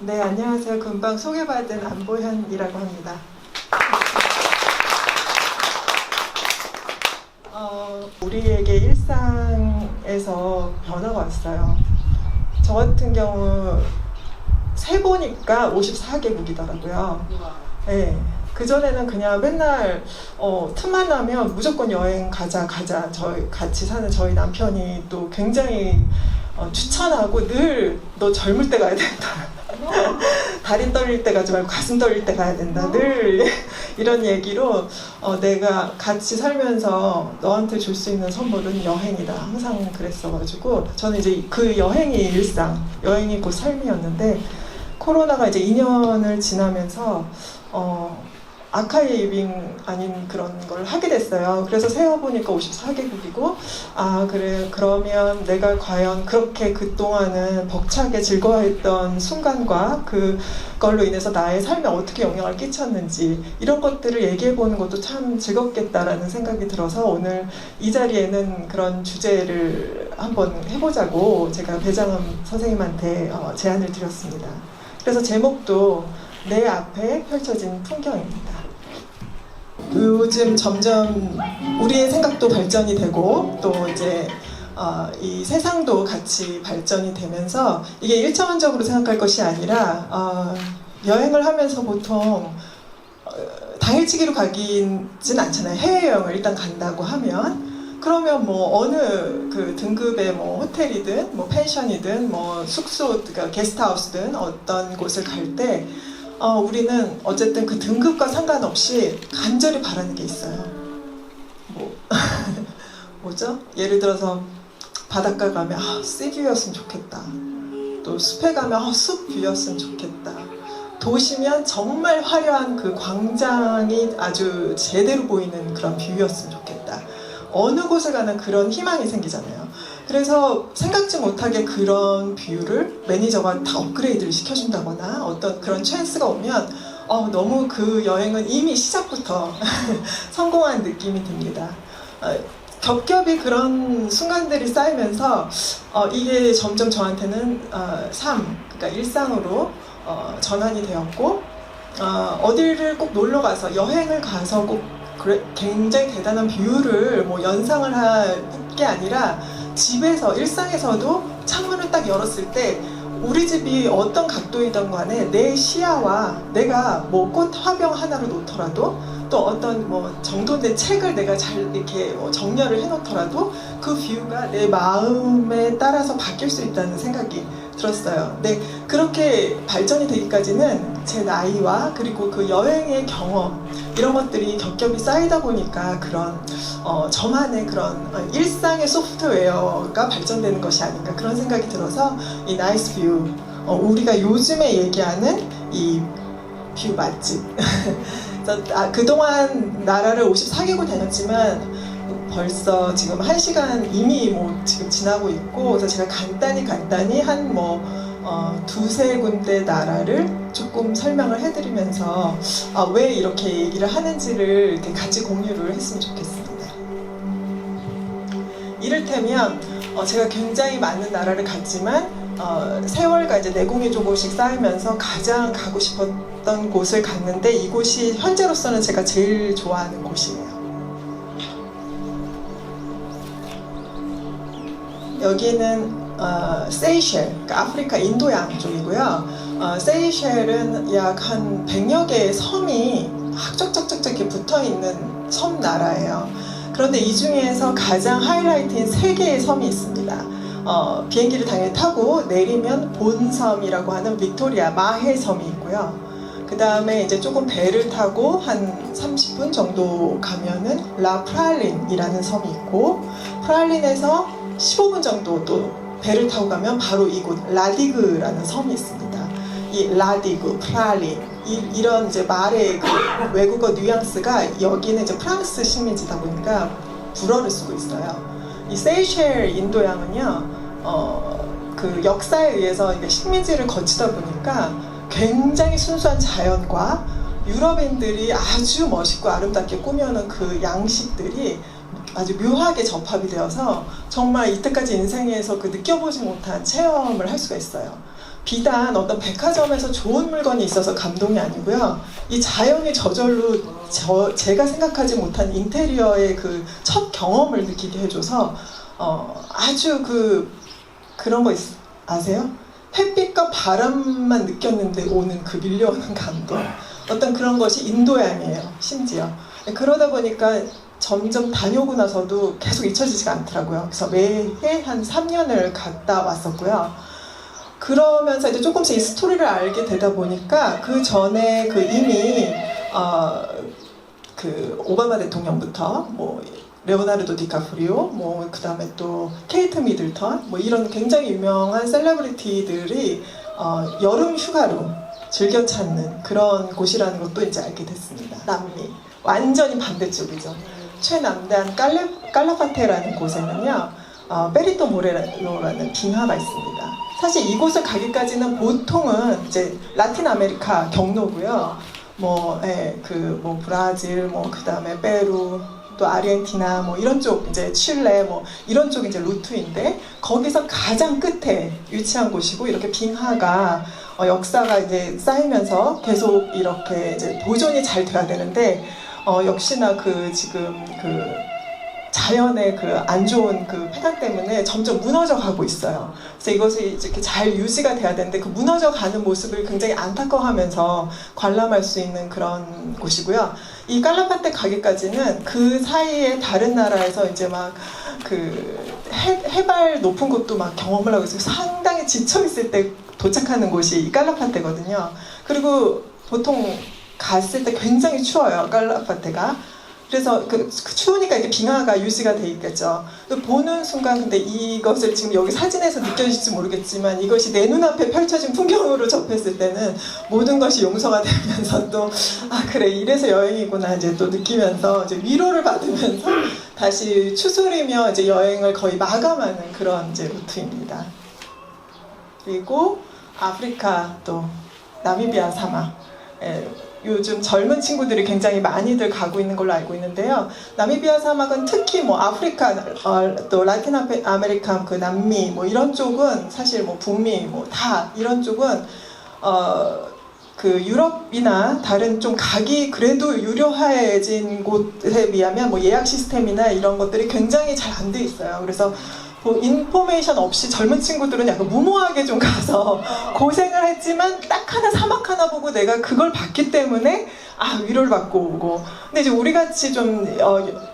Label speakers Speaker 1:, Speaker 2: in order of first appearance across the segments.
Speaker 1: 네, 안녕하세요. 금방 소개받은 안보현이라고 합니다. 우리에게 일상에서 변화가 왔어요. 저 같은 경우 세보니까 54개국이더라고요. 네. 그전에는 그냥 맨날 틈만 나면 무조건 여행 가자. 저희 같이 사는 저희 남편이 또 굉장히 추천하고 늘 너 젊을 때 가야 된다. 다리 떨릴 때 가지 말고 가슴 떨릴 때 가야 된다. 늘 이런 얘기로 내가 같이 살면서 너한테 줄 수 있는 선물은 여행이다. 항상 그랬어가지고 저는 이제 그 여행이 일상, 여행이 곧 삶이었는데 코로나가 이제 2년을 지나면서 아카이빙 아닌 그런 걸 하게 됐어요. 그래서 세어보니까 54개국이고 그래 그러면 내가 과연 그렇게 그동안은 벅차게 즐거워했던 순간과 그걸로 인해서 나의 삶에 어떻게 영향을 끼쳤는지 이런 것들을 얘기해보는 것도 참 즐겁겠다라는 생각이 들어서 오늘 이 자리에는 그런 주제를 한번 해보자고 제가 배장흠 선생님한테 제안을 드렸습니다. 그래서 제목도 내 앞에 펼쳐진 풍경입니다. 요즘 점점 우리의 생각도 발전이 되고 또 이제 이 세상도 같이 발전이 되면서 이게 일차원적으로 생각할 것이 아니라 여행을 하면서 보통 당일치기로 가긴 않잖아요. 해외여행을 일단 간다고 하면 그러면 뭐 어느 그 등급의 뭐 호텔이든 뭐 펜션이든 뭐 숙소 그러니까 게스트하우스든 어떤 곳을 갈 때 우리는 어쨌든 그 등급과 상관없이 간절히 바라는 게 있어요. 뭐죠? 예를 들어서 바닷가 가면 씨뷰였으면 좋겠다. 또 숲에 가면 숲뷰였으면 좋겠다. 도시면 정말 화려한 그 광장이 아주 제대로 보이는 그런 뷰였으면 좋겠다. 어느 곳에 가나 그런 희망이 생기잖아요. 그래서 생각지 못하게 그런 뷰를 매니저가 다 업그레이드를 시켜준다거나 어떤 그런 찬스가 오면 너무 그 여행은 이미 시작부터 성공한 느낌이 듭니다. 겹겹이 그런 순간들이 쌓이면서 이게 점점 저한테는 그러니까 일상으로 전환이 되었고 어디를 꼭 놀러 가서 여행을 가서 꼭 굉장히 대단한 뷰를 뭐 연상을 할 게 아니라 집에서 일상에서도 창문을 딱 열었을 때 우리 집이 어떤 각도이든 간에 내 시야와 내가 뭐 꽃 화병 하나를 놓더라도 또 어떤 뭐 정돈된 책을 내가 잘 이렇게 정렬을 해놓더라도 그 뷰가 내 마음에 따라서 바뀔 수 있다는 생각이 들었어요. 근데 그렇게 발전이 되기까지는 제 나이와 그리고 그 여행의 경험 이런 것들이 겹겹이 쌓이다 보니까 그런 저만의 그런 일상의 소프트웨어가 발전되는 것이 아닌가 그런 생각이 들어서 이 나이스 뷰 우리가 요즘에 얘기하는 이 뷰 맛집 그동안 나라를 54개국 다녔지만 벌써 지금 1시간 이미 뭐 지금 지나고 있고 그래서 제가 간단히 한 두세 군데 나라를 조금 설명을 해드리면서 왜 이렇게 얘기를 하는지를 이렇게 같이 공유를 했으면 좋겠습니다. 이를테면 제가 굉장히 많은 나라를 갔지만 세월과 이제 내공이 조금씩 쌓이면서 가장 가고 싶었던 곳을 갔는데 이곳이 현재로서는 제가 제일 좋아하는 곳이에요. 여기는 세이셸, 그러니까 아프리카 인도양 쪽이고요. 세이셸은 약 한 100여 개의 섬이 쫙쫙쫙쫙 이렇게 붙어있는 섬 나라예요. 그런데 이 중에서 가장 하이라이트인 3개의 섬이 있습니다. 비행기를 당연히 타고 내리면 본섬이라고 하는 빅토리아 마해 섬이 있고요. 그 다음에 이제 조금 배를 타고 한 30분 정도 가면은 라프랄린이라는 섬이 있고 프랄린에서 15분 정도 또 배를 타고 가면 바로 이곳 라디그라는 섬이 있습니다. 이 라디그, 프랄린 이런 이제 말의 그 외국어 뉘앙스가 여기는 이제 프랑스 식민지다 보니까 불어를 쓰고 있어요. 이 세이셸 인도양은요, 그 역사에 의해서 식민지를 거치다 보니까 굉장히 순수한 자연과 유럽인들이 아주 멋있고 아름답게 꾸며놓은 그 양식들이 아주 묘하게 접합이 되어서 정말 이때까지 인생에서 그 느껴보지 못한 체험을 할 수가 있어요. 비단 어떤 백화점에서 좋은 물건이 있어서 감동이 아니고요. 이 자연이 저절로 제가 생각하지 못한 인테리어의 그 첫 경험을 느끼게 해줘서 아주 그런 거 아세요? 햇빛과 바람만 느꼈는데 오는 그 밀려오는 감동. 어떤 그런 것이 인도양이에요. 심지어. 그러다 보니까 점점 다녀오고 나서도 계속 잊혀지지가 않더라고요. 그래서 매해 한 3년을 갔다 왔었고요. 그러면서 이제 조금씩 이 스토리를 알게 되다 보니까 그 전에 이미 오바마 대통령부터 뭐 레오나르도 디카프리오, 뭐 그다음에 또 케이트 미들턴, 뭐 이런 굉장히 유명한 셀레브리티들이 여름 휴가로 즐겨 찾는 그런 곳이라는 것도 이제 알게 됐습니다. 남미 완전히 반대쪽이죠. 최남단 깔라파테라는 곳에는요 페리토 모레노라는 빙하가 있습니다. 사실 이곳을 가기까지는 보통은 이제 라틴 아메리카 경로고요. 뭐 브라질, 뭐 그다음에 페루, 또 아르헨티나, 뭐 이런 쪽 이제 칠레, 뭐 이런 쪽 이제 루트인데 거기서 가장 끝에 위치한 곳이고 이렇게 빙하가 역사가 이제 쌓이면서 계속 이렇게 이제 보존이 잘 돼야 되는데 역시나 지금 자연의 안 좋은 폐단 때문에 점점 무너져 가고 있어요. 그래서 이것이 이렇게 잘 유지가 돼야 되는데 그 무너져 가는 모습을 굉장히 안타까워하면서 관람할 수 있는 그런 곳이고요. 이 깔라파테 가기까지는 그 사이에 다른 나라에서 이제 막 해발 높은 곳도 막 경험을 하고 있어요. 상당히 지쳐 있을 때 도착하는 곳이 이 깔라파테거든요. 그리고 보통 갔을 때 굉장히 추워요, 깔라파테가. 그래서 추우니까 이렇게 빙하가 유지가 돼 있겠죠. 보는 순간 근데 이것을 지금 여기 사진에서 느껴질지 모르겠지만 이것이 내 눈앞에 펼쳐진 풍경으로 접했을 때는 모든 것이 용서가 되면서 또 그래 이래서 여행이구나 이제 또 느끼면서 이제 위로를 받으면서 다시 추스리며 이제 여행을 거의 마감하는 그런 이제 루트입니다. 그리고 아프리카 또 나미비아 사막. 요즘 젊은 친구들이 굉장히 많이들 가고 있는 걸로 알고 있는데요. 나미비아 사막은 특히 뭐 아프리카, 또 라틴 아메리카, 남미 뭐 이런 쪽은 사실 뭐 북미 뭐 다 이런 쪽은 유럽이나 다른 좀 가기 그래도 유료화해진 곳에 비하면 뭐 예약 시스템이나 이런 것들이 굉장히 잘 안 돼 있어요. 그래서 인포메이션 없이 젊은 친구들은 약간 무모하게 좀 가서 고생을 했지만 딱 하나 사막 하나 보고 내가 그걸 봤기 때문에 위로를 받고 오고. 근데 이제 우리 같이 좀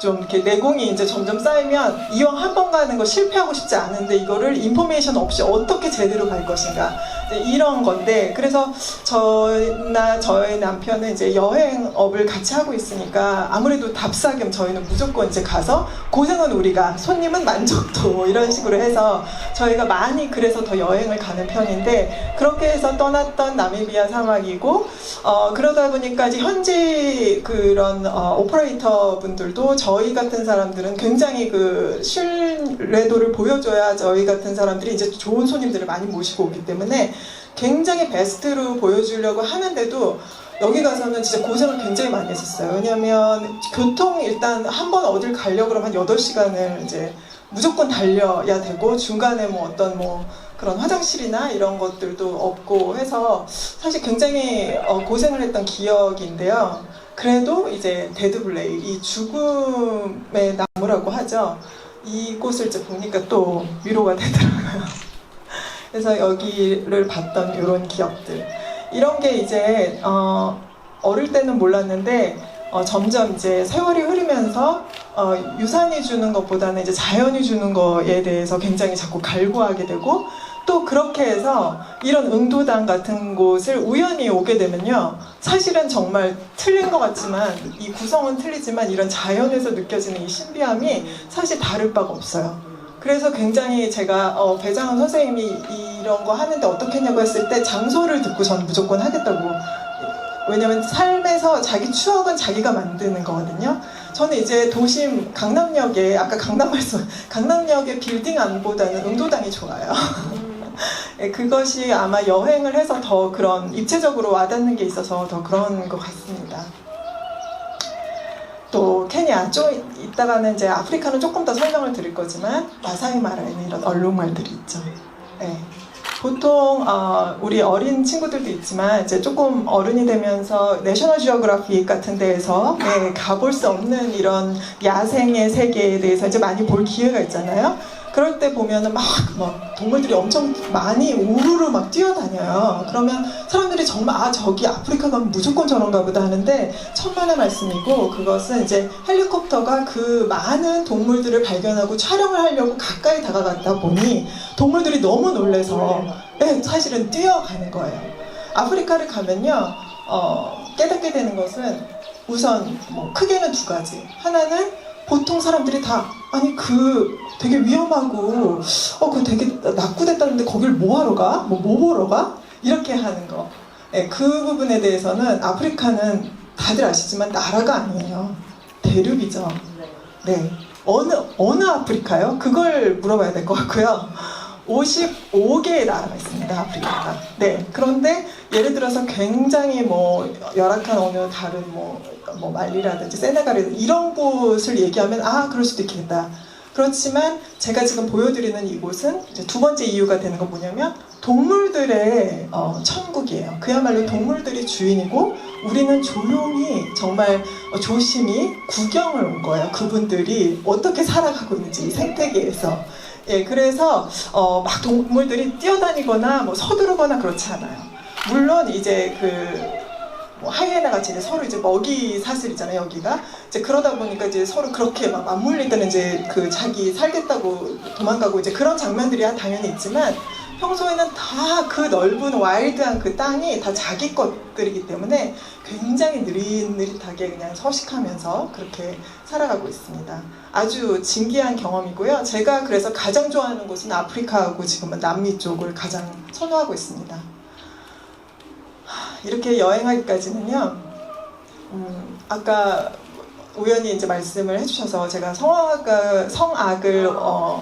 Speaker 1: 이렇게 내공이 이제 점점 쌓이면 이왕 한 번 가는 거 실패하고 싶지 않은데 이거를 인포메이션 없이 어떻게 제대로 갈 것인가 이런 건데, 그래서 저나 저희 남편은 이제 여행업을 같이 하고 있으니까 아무래도 답사겸 저희는 무조건 이제 가서 고생은 우리가 손님은 만족도 뭐 이런 식으로 해서 저희가 많이 그래서 더 여행을 가는 편인데, 그렇게 해서 떠났던 나미비아 사막이고 그러다 보니까 이제 현지 그런 오퍼레이터 분들도 저희 같은 사람들은 굉장히 신뢰도를 보여줘야 저희 같은 사람들이 이제 좋은 손님들을 많이 모시고 오기 때문에 굉장히 베스트로 보여주려고 하는데도 여기 가서는 진짜 고생을 굉장히 많이 했었어요. 왜냐면 교통 일단 한번 어딜 가려고 그러면 한 8시간을 이제 무조건 달려야 되고 중간에 뭐 어떤 그런 화장실이나 이런 것들도 없고 해서 사실 굉장히 고생을 했던 기억인데요. 그래도 이제 데드블레이, 이 죽음의 나무라고 하죠. 이곳을 이제 보니까 또 위로가 되더라고요. 그래서 여기를 봤던 이런 기억들, 이런 게 이제 어릴 때는 몰랐는데 점점 이제 세월이 흐르면서 유산이 주는 것보다는 이제 자연이 주는 거에 대해서 굉장히 자꾸 갈구하게 되고, 또 그렇게 해서 이런 응도당 같은 곳을 우연히 오게 되면요, 사실은 정말 틀린 것 같지만 이 구성은 틀리지만 이런 자연에서 느껴지는 이 신비함이 사실 다를 바가 없어요. 그래서 굉장히 제가 배장훈 선생님이 이런 거 하는데 어떻게 했냐고 했을 때 장소를 듣고 저는 무조건 하겠다고. 왜냐면 삶에서 자기 추억은 자기가 만드는 거거든요. 저는 이제 도심 강남역에 아까 강남역의 빌딩 안보다는 응도당이 좋아요. 그것이 아마 여행을 해서 더 그런 입체적으로 와닿는 게 있어서 더 그런 것 같습니다. 또 케냐, 좀 이따가는 이제 아프리카는 조금 더 설명을 드릴 거지만 마사이 마라에는 이런 얼룩말들이 있죠. 네. 보통 우리 어린 친구들도 있지만 이제 조금 어른이 되면서 내셔널 지오그래픽 같은 데에서 가볼 수 없는 이런 야생의 세계에 대해서 이제 많이 볼 기회가 있잖아요. 그럴 때 보면은 막 동물들이 엄청 많이 우르르 막 뛰어다녀요. 그러면 사람들이 정말 저기 아프리카 가면 무조건 저런가 보다 하는데 천만의 말씀이고, 그것은 이제 헬리콥터가 그 많은 동물들을 발견하고 촬영을 하려고 가까이 다가갔다 보니 동물들이 너무 놀래서 사실은 뛰어가는 거예요. 아프리카를 가면요 깨닫게 되는 것은 우선 크게는 두 가지. 하나는 보통 사람들이 다 되게 위험하고 그거 되게 낙후됐다는데 거길 뭐하러 가? 뭐 보러 가? 이렇게 하는 거. 그 부분에 대해서는 아프리카는 다들 아시지만 나라가 아니에요. 대륙이죠. 네. 어느 아프리카요? 그걸 물어봐야 될 것 같고요. 55개의 나라가 있습니다, 아프리카가. 네. 그런데 예를 들어서 굉장히 열악한 어느 다른 말리라든지 세네갈이라든지 이런 곳을 얘기하면 그럴 수도 있겠다. 그렇지만 제가 지금 보여드리는 이곳은 이제 두 번째 이유가 되는 건 뭐냐면 동물들의 천국이에요. 그야말로 동물들이 주인이고 우리는 조용히 정말 조심히 구경을 온 거예요. 그분들이 어떻게 살아가고 있는지 이 생태계에서. 그래서 막 동물들이 뛰어다니거나 서두르거나 그렇지 않아요. 물론 이제 하이에나 같이 이제 서로 이제 먹이 사슬이잖아요, 여기가. 이제 그러다 보니까 이제 서로 그렇게 막 맞물릴 때는 이제 자기 살겠다고 도망가고 이제 그런 장면들이 당연히 있지만 평소에는 다 그 넓은 와일드한 그 땅이 다 자기 것들이기 때문에 굉장히 느릿느릿하게 그냥 서식하면서 그렇게 살아가고 있습니다. 아주 진기한 경험이고요. 제가 그래서 가장 좋아하는 곳은 아프리카하고 지금은 남미 쪽을 가장 선호하고 있습니다. 이렇게 여행하기까지는요, 아까 우연히 이제 말씀을 해주셔서 제가 성악을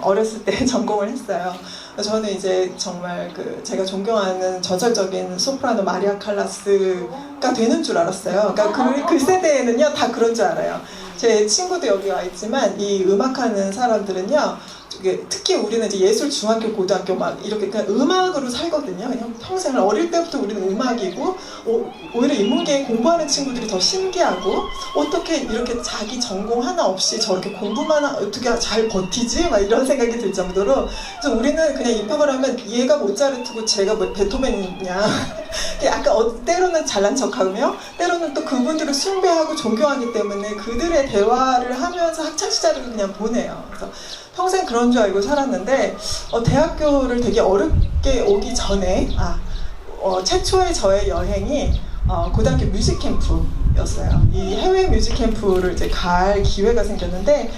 Speaker 1: 어렸을 때 전공을 했어요. 저는 이제 정말 제가 존경하는 전설적인 소프라노 마리아 칼라스가 되는 줄 알았어요. 그러니까 그 세대에는요 다 그런 줄 알아요. 제 친구도 여기 와 있지만 이 음악하는 사람들은요. 특히 우리는 이제 예술 중학교 고등학교 막 이렇게 그냥 음악으로 살거든요. 그냥 평생을 어릴 때부터 우리는 음악이고 오히려 인문계 공부하는 친구들이 더 신기하고 어떻게 이렇게 자기 전공 하나 없이 저렇게 공부만 어떻게 잘 버티지? 막 이런 생각이 들 정도로. 그래서 우리는 그냥 입학을 하면 얘가 모차르트고 제가 베토벤이냐 약간 때로는 잘난 척하며 때로는 또 그분들을 숭배하고 존경하기 때문에 그들의 대화를 하면서 학창시절을 그냥 보내요. 그래서 평생 그런 줄 알고 살았는데 대학교를 되게 어렵게 오기 전에 최초의 저의 여행이 고등학교 뮤직 캠프였어요. 이 해외 뮤직 캠프를 이제 갈 기회가 생겼는데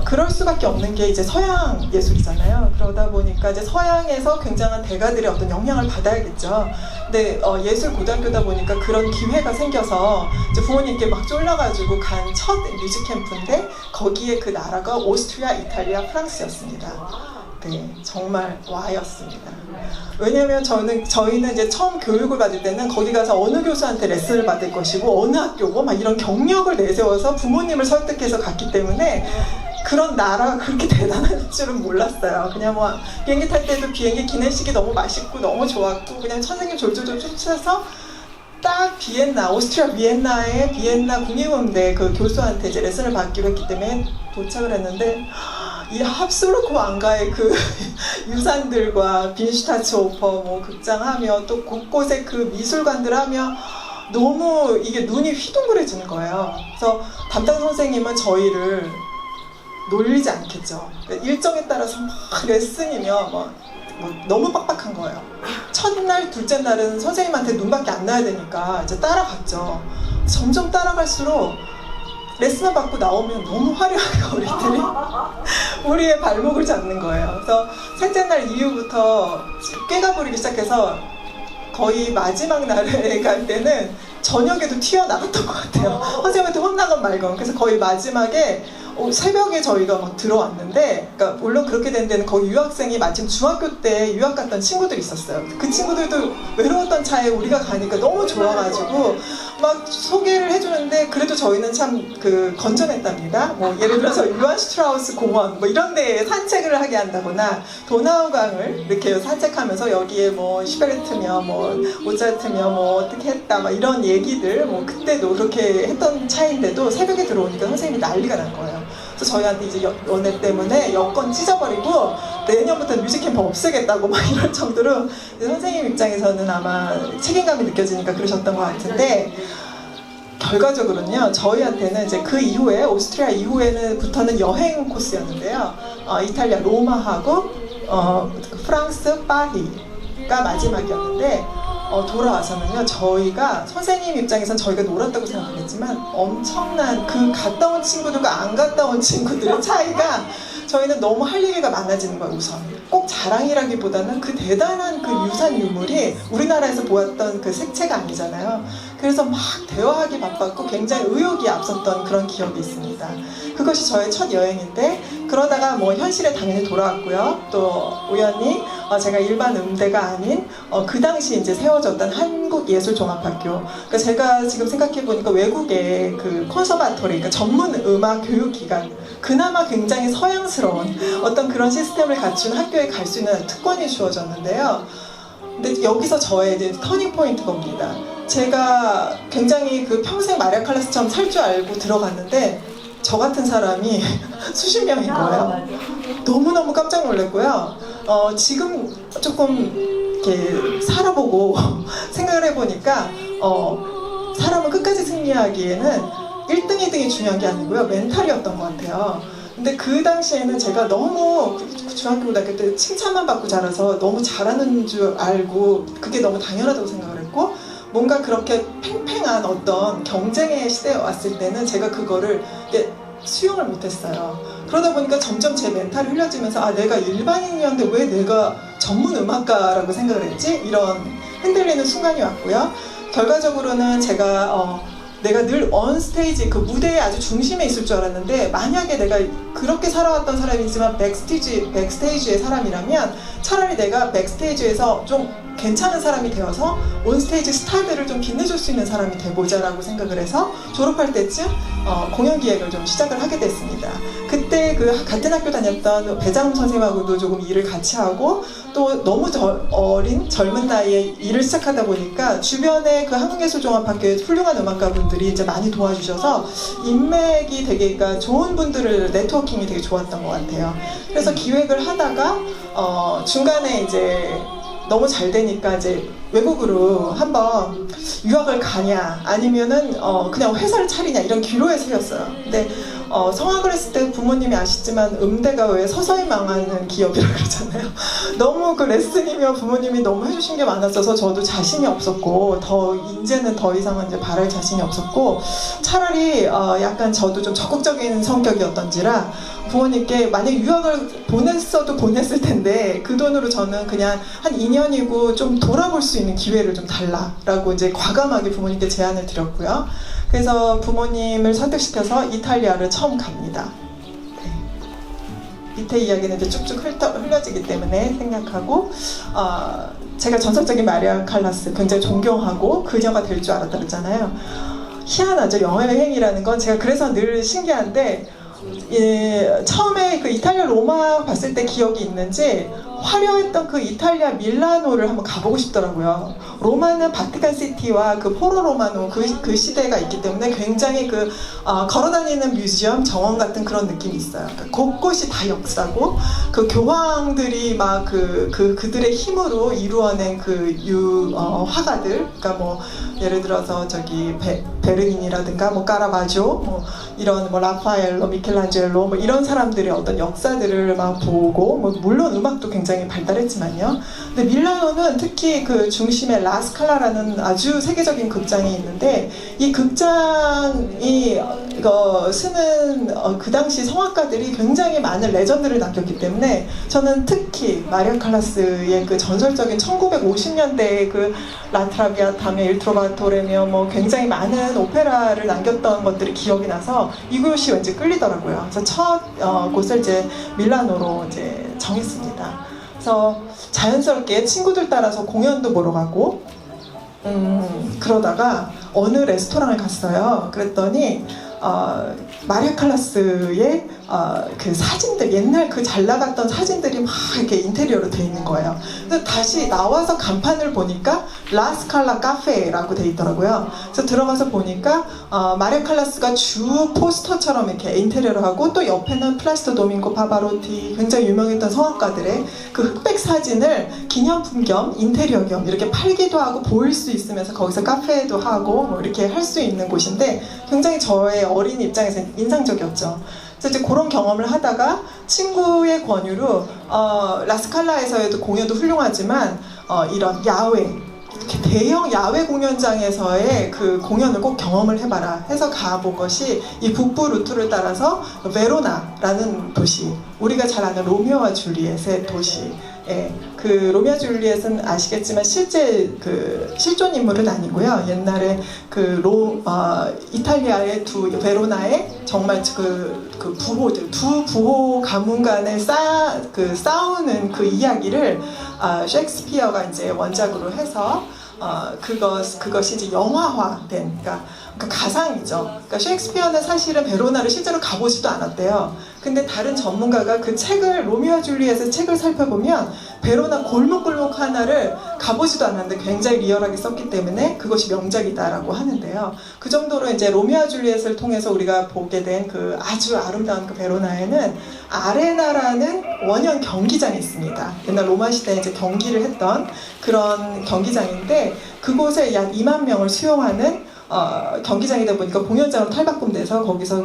Speaker 1: 그럴 수밖에 없는 게 이제 서양 예술이잖아요. 그러다 보니까 이제 서양에서 굉장한 대가들의 어떤 영향을 받아야겠죠. 근데 예술 고등학교다 보니까 그런 기회가 생겨서 이제 부모님께 막 쫄려가지고 간 첫 뮤직 캠프인데 거기에 그 나라가 오스트리아, 이탈리아, 프랑스였습니다. 네, 정말 와였습니다. 왜냐면 저희는 이제 처음 교육을 받을 때는 거기 가서 어느 교수한테 레슨을 받을 것이고 어느 학교고 막 이런 경력을 내세워서 부모님을 설득해서 갔기 때문에 그런 나라가 그렇게 대단할 줄은 몰랐어요. 그냥 비행기 탈 때도 비행기 기내식이 너무 맛있고 너무 좋았고 그냥 선생님 졸졸졸 쫓아서 딱 오스트리아 비엔나의 비엔나 국립음대 그 교수한테 이제 레슨을 받기로 했기 때문에 도착을 했는데 이 합스루크 왕가의 그 유산들과 빈슈타츠오퍼 극장하며 또 곳곳에 그 미술관들 하며 너무 이게 눈이 휘둥그레지는 거예요. 그래서 담당 선생님은 저희를 놀리지 않겠죠. 일정에 따라서 막 레슨이며 너무 빡빡한 거예요. 첫날, 둘째 날은 선생님한테 눈밖에 안 나야 되니까 이제 따라갔죠. 점점 따라갈수록 레슨을 받고 나오면 너무 화려하게 어린들이 우리의 발목을 잡는 거예요. 그래서 셋째 날 이후부터 꾀가 부리기 시작해서 거의 마지막 날에 갈 때는 저녁에도 튀어나갔던 것 같아요. 선생님한테 혼나건 말건. 그래서 거의 마지막에 새벽에 저희가 막 들어왔는데, 그러니까 물론 그렇게 된 데는 거기 유학생이 마침 중학교 때 유학 갔던 친구들이 있었어요. 그 친구들도 외로웠던 차에 우리가 가니까 너무 좋아가지고 막 소개를 해주는데 그래도 저희는 참 그 건전했답니다. 뭐 예를 들어서 유한 슈트라우스 공원 뭐 이런 데에 산책을 하게 한다거나 도나우강을 이렇게 산책하면서 여기에 뭐 슈베르트며 뭐 모차르트며 뭐 어떻게 했다 막 이런 얘기들 뭐 그때도 그렇게 했던 차인데도 새벽에 들어오니까 선생님이 난리가 난 거예요. 그래서 저희한테 이제 연애 때문에 여권 찢어버리고 내년부터 뮤직캠프 없애겠다고 막 이럴 정도로 선생님 입장에서는 아마 책임감이 느껴지니까 그러셨던 것 같은데, 결과적으로는요 저희한테는 이제 그 이후에 오스트리아 이후에는부터는 여행 코스였는데요. 이탈리아 로마하고 프랑스 파리가 마지막이었는데 돌아와서는요 저희가 선생님 입장에선 저희가 놀았다고 생각하겠지만 엄청난 그 갔다 온 친구들과 안 갔다 온 친구들의 차이가, 저희는 너무 할 얘기가 많아지는 거예요. 우선 꼭 자랑이라기보다는 그 대단한 그 유산 유물이 우리나라에서 보았던 그 색채가 아니잖아요. 그래서 막 대화하기 바빴고 굉장히 의욕이 앞섰던 그런 기억이 있습니다. 그것이 저의 첫 여행인데, 그러다가 뭐 현실에 당연히 돌아왔고요. 또 우연히 제가 일반 음대가 아닌 그 당시 이제 세워졌던 한국예술종합학교, 그러니까 제가 지금 생각해 보니까 외국의 그 콘서바토리, 그러니까 전문 음악 교육기관, 그나마 굉장히 서양스러운 어떤 그런 시스템을 갖춘 학교에 갈 수 있는 특권이 주어졌는데요. 근데 여기서 저의 이제 터닝 포인트가 옵니다. 제가 굉장히 그 평생 마리아 칼라스처럼 살 줄 알고 들어갔는데 저 같은 사람이 수십 명인 거예요. 너무너무 깜짝 놀랐고요. 지금 조금 이렇게 살아보고 생각을 해보니까 사람은 끝까지 승리하기에는 1등, 2등이 중요한 게 아니고요. 멘탈이었던 것 같아요. 근데 그 당시에는 제가 너무 중학교, 고등학교 때 칭찬만 받고 자라서 너무 잘하는 줄 알고 그게 너무 당연하다고 생각을 했고, 뭔가 그렇게 팽팽한 어떤 경쟁의 시대에 왔을 때는 제가 그거를 수용을 못했어요. 그러다 보니까 점점 제 멘탈이 흘려지면서 내가 일반인이었는데 왜 내가 전문 음악가라고 생각을 했지? 이런 흔들리는 순간이 왔고요. 결과적으로는 제가 내가 늘 언스테이지 그 무대의 아주 중심에 있을 줄 알았는데, 만약에 내가 그렇게 살아왔던 사람이지만 백스테이지의 사람이라면 차라리 내가 백스테이지에서 좀 괜찮은 사람이 되어서 온스테이지 스타들을 좀 빛내줄 수 있는 사람이 돼보자라고 생각을 해서 졸업할 때쯤 공연 기획을 좀 시작을 하게 됐습니다. 그때 그 같은 학교 다녔던 배장훈 선생님하고도 조금 일을 같이 하고, 또 너무 어린 젊은 나이에 일을 시작하다 보니까 주변에 그 한국예술종합학교의 훌륭한 음악가분들이 이제 많이 도와주셔서 인맥이 되게, 그러니까 좋은 분들을 네트워킹이 되게 좋았던 것 같아요. 그래서 기획을 하다가 중간에 이제 너무 잘 되니까 이제 외국으로 한번 유학을 가냐 아니면은 그냥 회사를 차리냐 이런 기로에 서였어요. 근데 성악을 했을 때 부모님이 아시지만 음대가 왜 서서히 망하는 기업이라 그러잖아요. 너무 그 레슨이며 부모님이 너무 해주신 게 많았어서 저도 자신이 없었고, 이제는 더 이상은 이제 바랄 자신이 없었고, 차라리 약간 저도 좀 적극적인 성격이었던지라 부모님께 만약 유학을 보냈을 텐데 그 돈으로 저는 그냥 한 2년이고 좀 돌아볼 수 있는 기회를 좀 달라라고 이제 과감하게 부모님께 제안을 드렸고요. 그래서 부모님을 설득시켜서 이탈리아를 처음 갑니다. 네. 밑에 이야기는 이제 쭉쭉 흘려지기 때문에 생략하고, 제가 전설적인 마리아 칼라스 굉장히 존경하고 그녀가 될 줄 알았다 그랬잖아요. 희한하죠. 여행이라는 건. 제가 그래서 늘 신기한데, 처음에 그 이탈리아 로마 봤을 때 기억이 있는지 화려했던 그 이탈리아 밀라노를 한번 가보고 싶더라고요. 로마는 바티칸 시티와 그 포로 로마노 그 시대가 있기 때문에 굉장히 그 걸어다니는 뮤지엄 정원 같은 그런 느낌이 있어요. 그러니까 곳곳이 다 역사고, 그 교황들이 막 그들의 힘으로 이루어낸 그 화가들, 그러니까 뭐 예를 들어서 저기 베르니니라든가 뭐 까라바조, 뭐 이런 뭐 라파엘로, 미켈란젤로 뭐 이런 사람들의 어떤 역사들을 막 보고, 뭐 물론 음악도 굉장히 발달했지만요. 근데 밀라노는 특히 그 중심에 라스칼라라는 아주 세계적인 극장이 있는데, 이 극장이 쓰는 그 당시 성악가들이 굉장히 많은 레전드를 남겼기 때문에 저는 특히 마리아 칼라스의 그 전설적인 1950년대의 그 라트라비아타며 일트로바토레며 뭐 굉장히 많은 오페라를 남겼던 것들이 기억이 나서 이곳이 왠지 끌리더라고요. 그래서 첫 곳을 이제 밀라노로 이제 정했습니다. 그래서 자연스럽게 친구들 따라서 공연도 보러 가고, 그러다가 어느 레스토랑을 갔어요. 그랬더니 마리아 칼라스의 그 사진들, 옛날 그 잘 나갔던 사진들이 막 이렇게 인테리어로 돼 있는 거예요. 그래서 다시 나와서 간판을 보니까 라스칼라 카페라고 돼 있더라고요. 그래서 들어가서 보니까 마리아 칼라스가 주 포스터처럼 이렇게 인테리어를 하고, 또 옆에는 플라시도 도밍고 파바로티, 굉장히 유명했던 성악가들의 그 흑백 사진을 기념품 겸 인테리어 겸 이렇게 팔기도 하고 보일 수 있으면서 거기서 카페도 하고 뭐 이렇게 할 수 있는 곳인데, 굉장히 저의 어린 입장에서 인상적이었죠. 그래서 이제 그런 경험을 하다가 친구의 권유로 라스칼라에서의 공연도 훌륭하지만 이런 야외, 이렇게 대형 야외 공연장에서의 그 공연을 꼭 경험을 해봐라 해서 가본 것이 이 북부 루트를 따라서 베로나라는 도시, 우리가 잘 아는 로미오와 줄리엣의 도시. 예, 그 로미오와 줄리엣은 아시겠지만 실제 그 실존 인물은 아니고요. 옛날에 그 이탈리아의 베로나의 정말 그 부호들, 두 부호 가문 간에 싸우는 그 이야기를 셰익스피어가 이제 원작으로 해서 그것이 이제 영화화된, 그러니까 가상이죠. 그러니까 셰익스피어는 사실은 베로나를 실제로 가보지도 않았대요. 근데 다른 전문가가 그 책을, 로미오와 줄리엣의 책을 살펴보면 베로나 골목골목 하나를 가보지도 않았는데 굉장히 리얼하게 썼기 때문에 그것이 명작이다라고 하는데요. 그 정도로 이제 로미오와 줄리엣을 통해서 우리가 보게 된 그 아주 아름다운 그 베로나에는 아레나라는 원형 경기장이 있습니다. 옛날 로마 시대에 이제 경기를 했던 그런 경기장인데, 그곳에 약 2만 명을 수용하는 경기장이다 보니까 공연장으로 탈바꿈돼서 거기서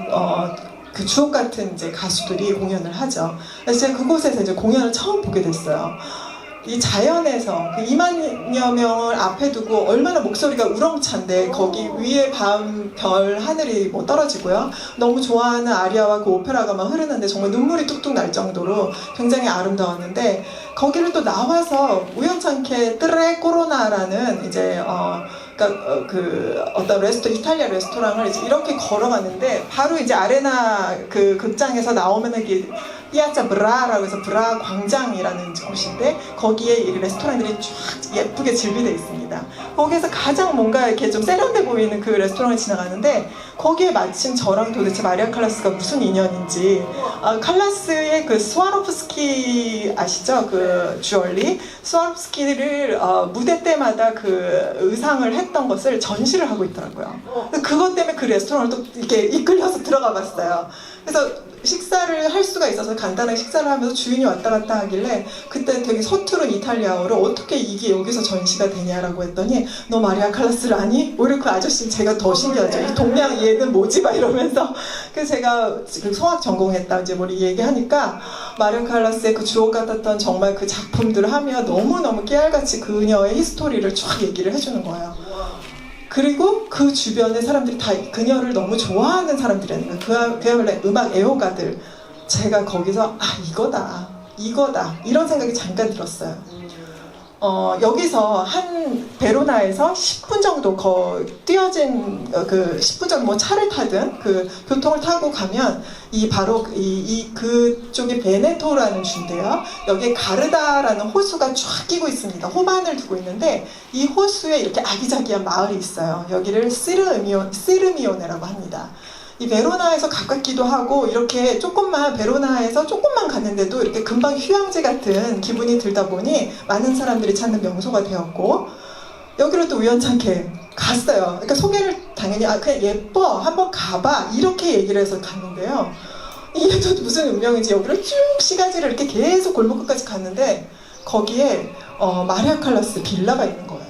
Speaker 1: 그 주옥 같은 이제 가수들이 공연을 하죠. 그래서 제가 그곳에서 이제 공연을 처음 보게 됐어요. 이 자연에서 그 2만여 명을 앞에 두고 얼마나 목소리가 우렁찬데, 거기 위에 밤, 별, 하늘이 뭐 떨어지고요. 너무 좋아하는 아리아와 그 오페라가 막 흐르는데 정말 눈물이 뚝뚝 날 정도로 굉장히 아름다웠는데, 거기를 또 나와서 우연찮게 뜨레 코로나라는 이제 그러니까 그 어떤 이탈리아 레스토랑을 이제 이렇게 걸어갔는데, 바로 이제 아레나 그 극장에서 나오면은 이게 피아자 브라라고 해서 브라 광장이라는 곳인데, 거기에 이 레스토랑들이 쫙 예쁘게 즐비되어 있습니다. 거기에서 가장 뭔가 이렇게 좀 세련돼 보이는 그 레스토랑을 지나가는데, 거기에 마침 저랑 도대체 마리아 칼라스가 무슨 인연인지, 칼라스의 그 스와로프스키 아시죠? 그 주얼리 스와로프스키를 무대 때마다 그 의상을 했던 것을 전시를 하고 있더라고요. 그것 때문에 그 레스토랑을 또 이렇게 이끌려서 들어가 봤어요. 그래서 식사를 할 수가 있어서 간단하게 식사를 하면서 주인이 왔다 갔다 하길래, 그때 되게 서투른 이탈리아어로 어떻게 이게 여기서 전시가 되냐라고 했더니, 너 마리아 칼라스를 아니? 오히려 그 아저씨는 제가 더 신기하죠. 이 동양 얘는 뭐지? 막 이러면서. 그래서 제가 그 성악 전공했다 이제 뭐 얘기하니까, 마리아 칼라스의 그 주옥 같았던 정말 그 작품들을 하며 너무너무 깨알같이 그녀의 히스토리를 쫙 얘기를 해주는 거예요. 그리고 그 주변의 사람들이 다 그녀를 너무 좋아하는 사람들이라는 거예요. 그야말로 음악 애호가들. 제가 거기서 이거다 이런 생각이 잠깐 들었어요. 여기서 한 베로나에서 10분 정도 뛰어진 그 10분 정도 뭐 차를 타든 그 교통을 타고 가면 바로 그쪽이 베네토라는 주인데요. 여기에 가르다라는 호수가 쫙 끼고 있습니다. 호반을 두고 있는데, 이 호수에 이렇게 아기자기한 마을이 있어요. 여기를 시르미오네라고 합니다. 이 베로나에서 가깝기도 하고, 이렇게 베로나에서 조금만 갔는데도 이렇게 금방 휴양지 같은 기분이 들다 보니 많은 사람들이 찾는 명소가 되었고, 여기를 또 우연찮게 갔어요. 그러니까 소개를 당연히 그냥 예뻐 한번 가봐 이렇게 얘기를 해서 갔는데요. 이게 또 무슨 운명인지 여기를 쭉 시가지를 이렇게 계속 골목 끝까지 갔는데, 거기에 마리아 칼라스 빌라가 있는 거예요.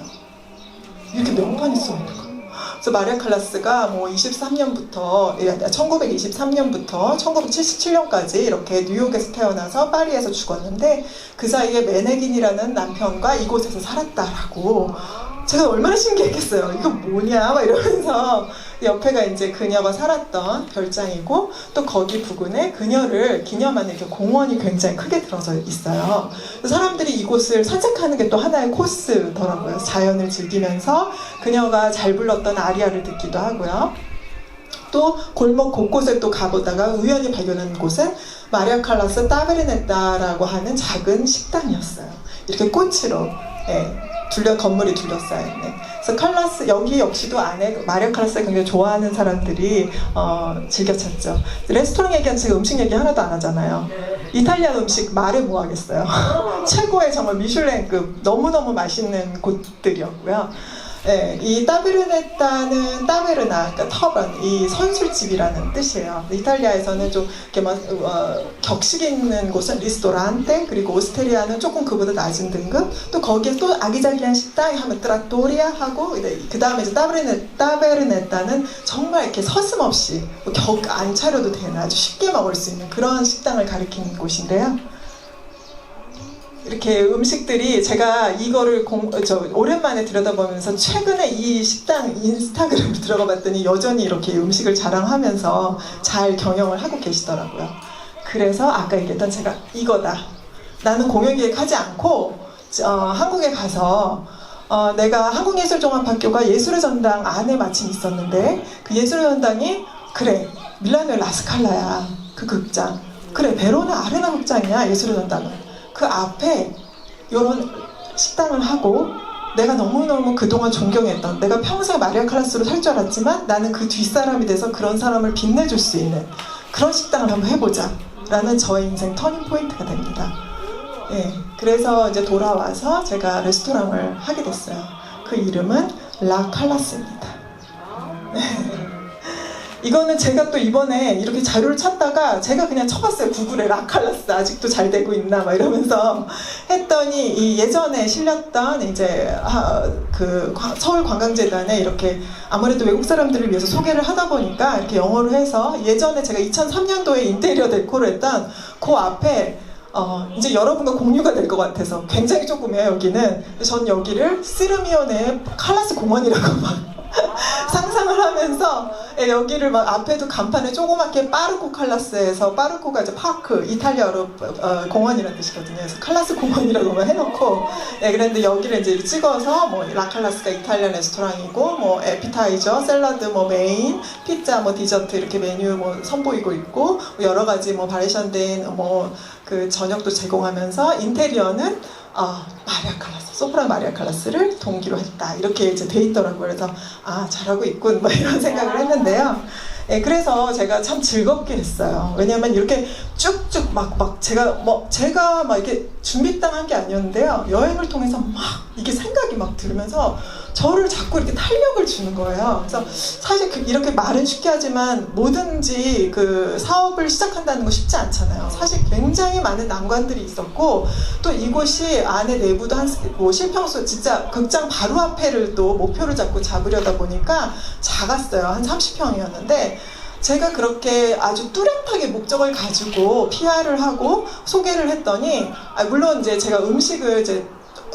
Speaker 1: 이렇게 명판이 써 있는 거예요. 그래서 마리아 칼라스가 뭐 1923년부터 1977년까지 이렇게 뉴욕에서 태어나서 파리에서 죽었는데, 그 사이에 메네긴이라는 남편과 이곳에서 살았다라고. 제가 얼마나 신기했겠어요. 이거 뭐냐 막 이러면서. 옆에가 이제 그녀가 살았던 별장이고, 또 거기 부근에 그녀를 기념하는 이렇게 공원이 굉장히 크게 들어서 있어요. 사람들이 이곳을 산책하는 게 또 하나의 코스더라고요. 자연을 즐기면서 그녀가 잘 불렀던 아리아를 듣기도 하고요. 또 골목 곳곳에 또 가보다가 우연히 발견한 곳은 마리아 칼라스 따베르네타라고 하는 작은 식당이었어요. 이렇게 꽃으로 건물이 둘러싸여 있는. 그래서 칼라스 여기 역시도 안에 마리아 칼라스를 굉장히 좋아하는 사람들이 즐겨 찾죠. 레스토랑 얘기한 제가 음식 얘기 하나도 안 하잖아요. 이탈리아 음식 말해 뭐 하겠어요. 최고의 정말 미슐랭급 너무너무 맛있는 곳들이었고요. 네, 이 따베르네타는 따베르나, 그러니까 터번, 이 선술집이라는 뜻이에요. 이탈리아에서는 좀 이렇게 막 격식 있는 곳은 리스토란테, 그리고 오스테리아는 조금 그보다 낮은 등급, 또 거기에 또 아기자기한 식당이 하면 트라토리아 하고, 그 다음에 이제 따베르네타는 정말 이렇게 서슴없이 격 안 차려도 되는 아주 쉽게 먹을 수 있는 그런 식당을 가리키는 곳인데요. 이렇게 음식들이 제가 이거를 오랜만에 들여다보면서 최근에 이 식당 인스타그램을 들어가 봤더니 여전히 이렇게 음식을 자랑하면서 잘 경영을 하고 계시더라고요. 그래서 아까 얘기했던 제가 이거다. 나는 공연기획 하지 않고 한국에 가서 내가 한국예술종합학교가 예술의 전당 안에 마침 있었는데 그 예술의 전당이 그래 밀라노의 라스칼라야 그 극장 그래 베로나 아레나 극장이야 예술의 전당은 그 앞에 이런 식당을 하고 내가 너무너무 그동안 존경했던 내가 평생 마리아 칼라스로 살 줄 알았지만 나는 그 뒷사람이 돼서 그런 사람을 빛내줄 수 있는 그런 식당을 한번 해보자 라는 저의 인생 터닝 포인트가 됩니다. 예, 그래서 이제 돌아와서 제가 레스토랑을 하게 됐어요. 그 이름은 라 칼라스입니다. 이거는 제가 또 이번에 이렇게 자료를 찾다가 제가 그냥 쳐봤어요. 구글에 라칼라스 아직도 잘 되고 있나 막 이러면서 했더니 이 예전에 실렸던 이제 그 서울관광재단에 이렇게 아무래도 외국 사람들을 위해서 소개를 하다 보니까 이렇게 영어로 해서 예전에 제가 2003년도에 인테리어 데코를 했던 그 앞에 이제 여러분과 공유가 될 것 같아서 굉장히 조금이에요. 여기는 전 여기를 시르미온의 칼라스 공원이라고 막 상상을 하면서 여기를 막 앞에도 간판에 조그맣게 파르코 칼라스에서 파르코가 이제 파크 이탈리아로 공원이라는 뜻이거든요. 그래서 칼라스 공원이라고만 해놓고 그랬는데 여기를 이제 찍어서 뭐 라칼라스가 이탈리안 레스토랑이고 뭐 에피타이저, 샐러드, 뭐 메인, 피자, 뭐 디저트 이렇게 메뉴 뭐 선보이고 있고 여러 가지 뭐 바리션된 뭐 그 저녁도 제공하면서 인테리어는 마리아 칼라스, 소프라노 마리아 칼라스를 동기로 했다 이렇게 이제 돼 있더라고요. 그래서 잘하고 있군 뭐 이런 생각을 했는데요. 그래서 제가 참 즐겁게 했어요. 왜냐면 이렇게 쭉쭉 막 제가 막 이렇게 준비땅한 게 아니었는데요. 여행을 통해서 막 이게 생각이 막 들으면서 저를 자꾸 이렇게 탄력을 주는 거예요. 그래서 사실 이렇게 말은 쉽게 하지만 뭐든지 그 사업을 시작한다는 거 쉽지 않잖아요. 사실 굉장히 많은 난관들이 있었고 또 이곳이 안에 내부도 뭐 실평수 진짜 극장 바로 앞에를 또 목표를 잡으려다 보니까 작았어요. 한 30평이었는데 제가 그렇게 아주 뚜렷하게 목적을 가지고 PR을 하고 소개를 했더니 물론 이제 제가 음식을 이제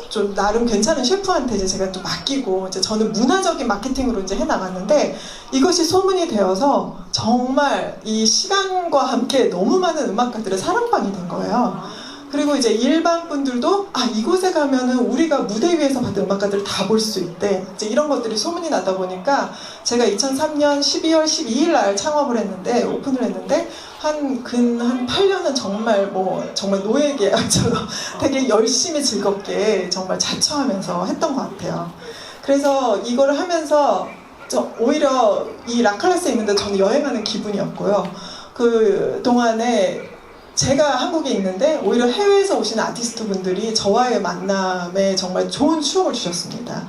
Speaker 1: 좀 나름 괜찮은 셰프한테 이제 제가 또 맡기고 이제 저는 문화적인 마케팅으로 이제 해나갔는데 이것이 소문이 되어서 정말 이 시간과 함께 너무 많은 음악가들의 사랑방이 된 거예요. 그리고 이제 일반 분들도 이곳에 가면은 우리가 무대 위에서 받은 음악가들을 다 볼 수 있대. 이제 이런 것들이 소문이 나다 보니까 제가 2003년 12월 12일 날 창업을 했는데 오픈을 했는데 한 8년은 정말 정말 노예 계약처럼 되게 열심히 즐겁게 정말 자처하면서 했던 것 같아요. 그래서 이거를 하면서 오히려 이 라칼라스에 있는데 저는 여행하는 기분이었고요. 그 동안에 제가 한국에 있는데 오히려 해외에서 오시는 아티스트 분들이 저와의 만남에 정말 좋은 추억을 주셨습니다.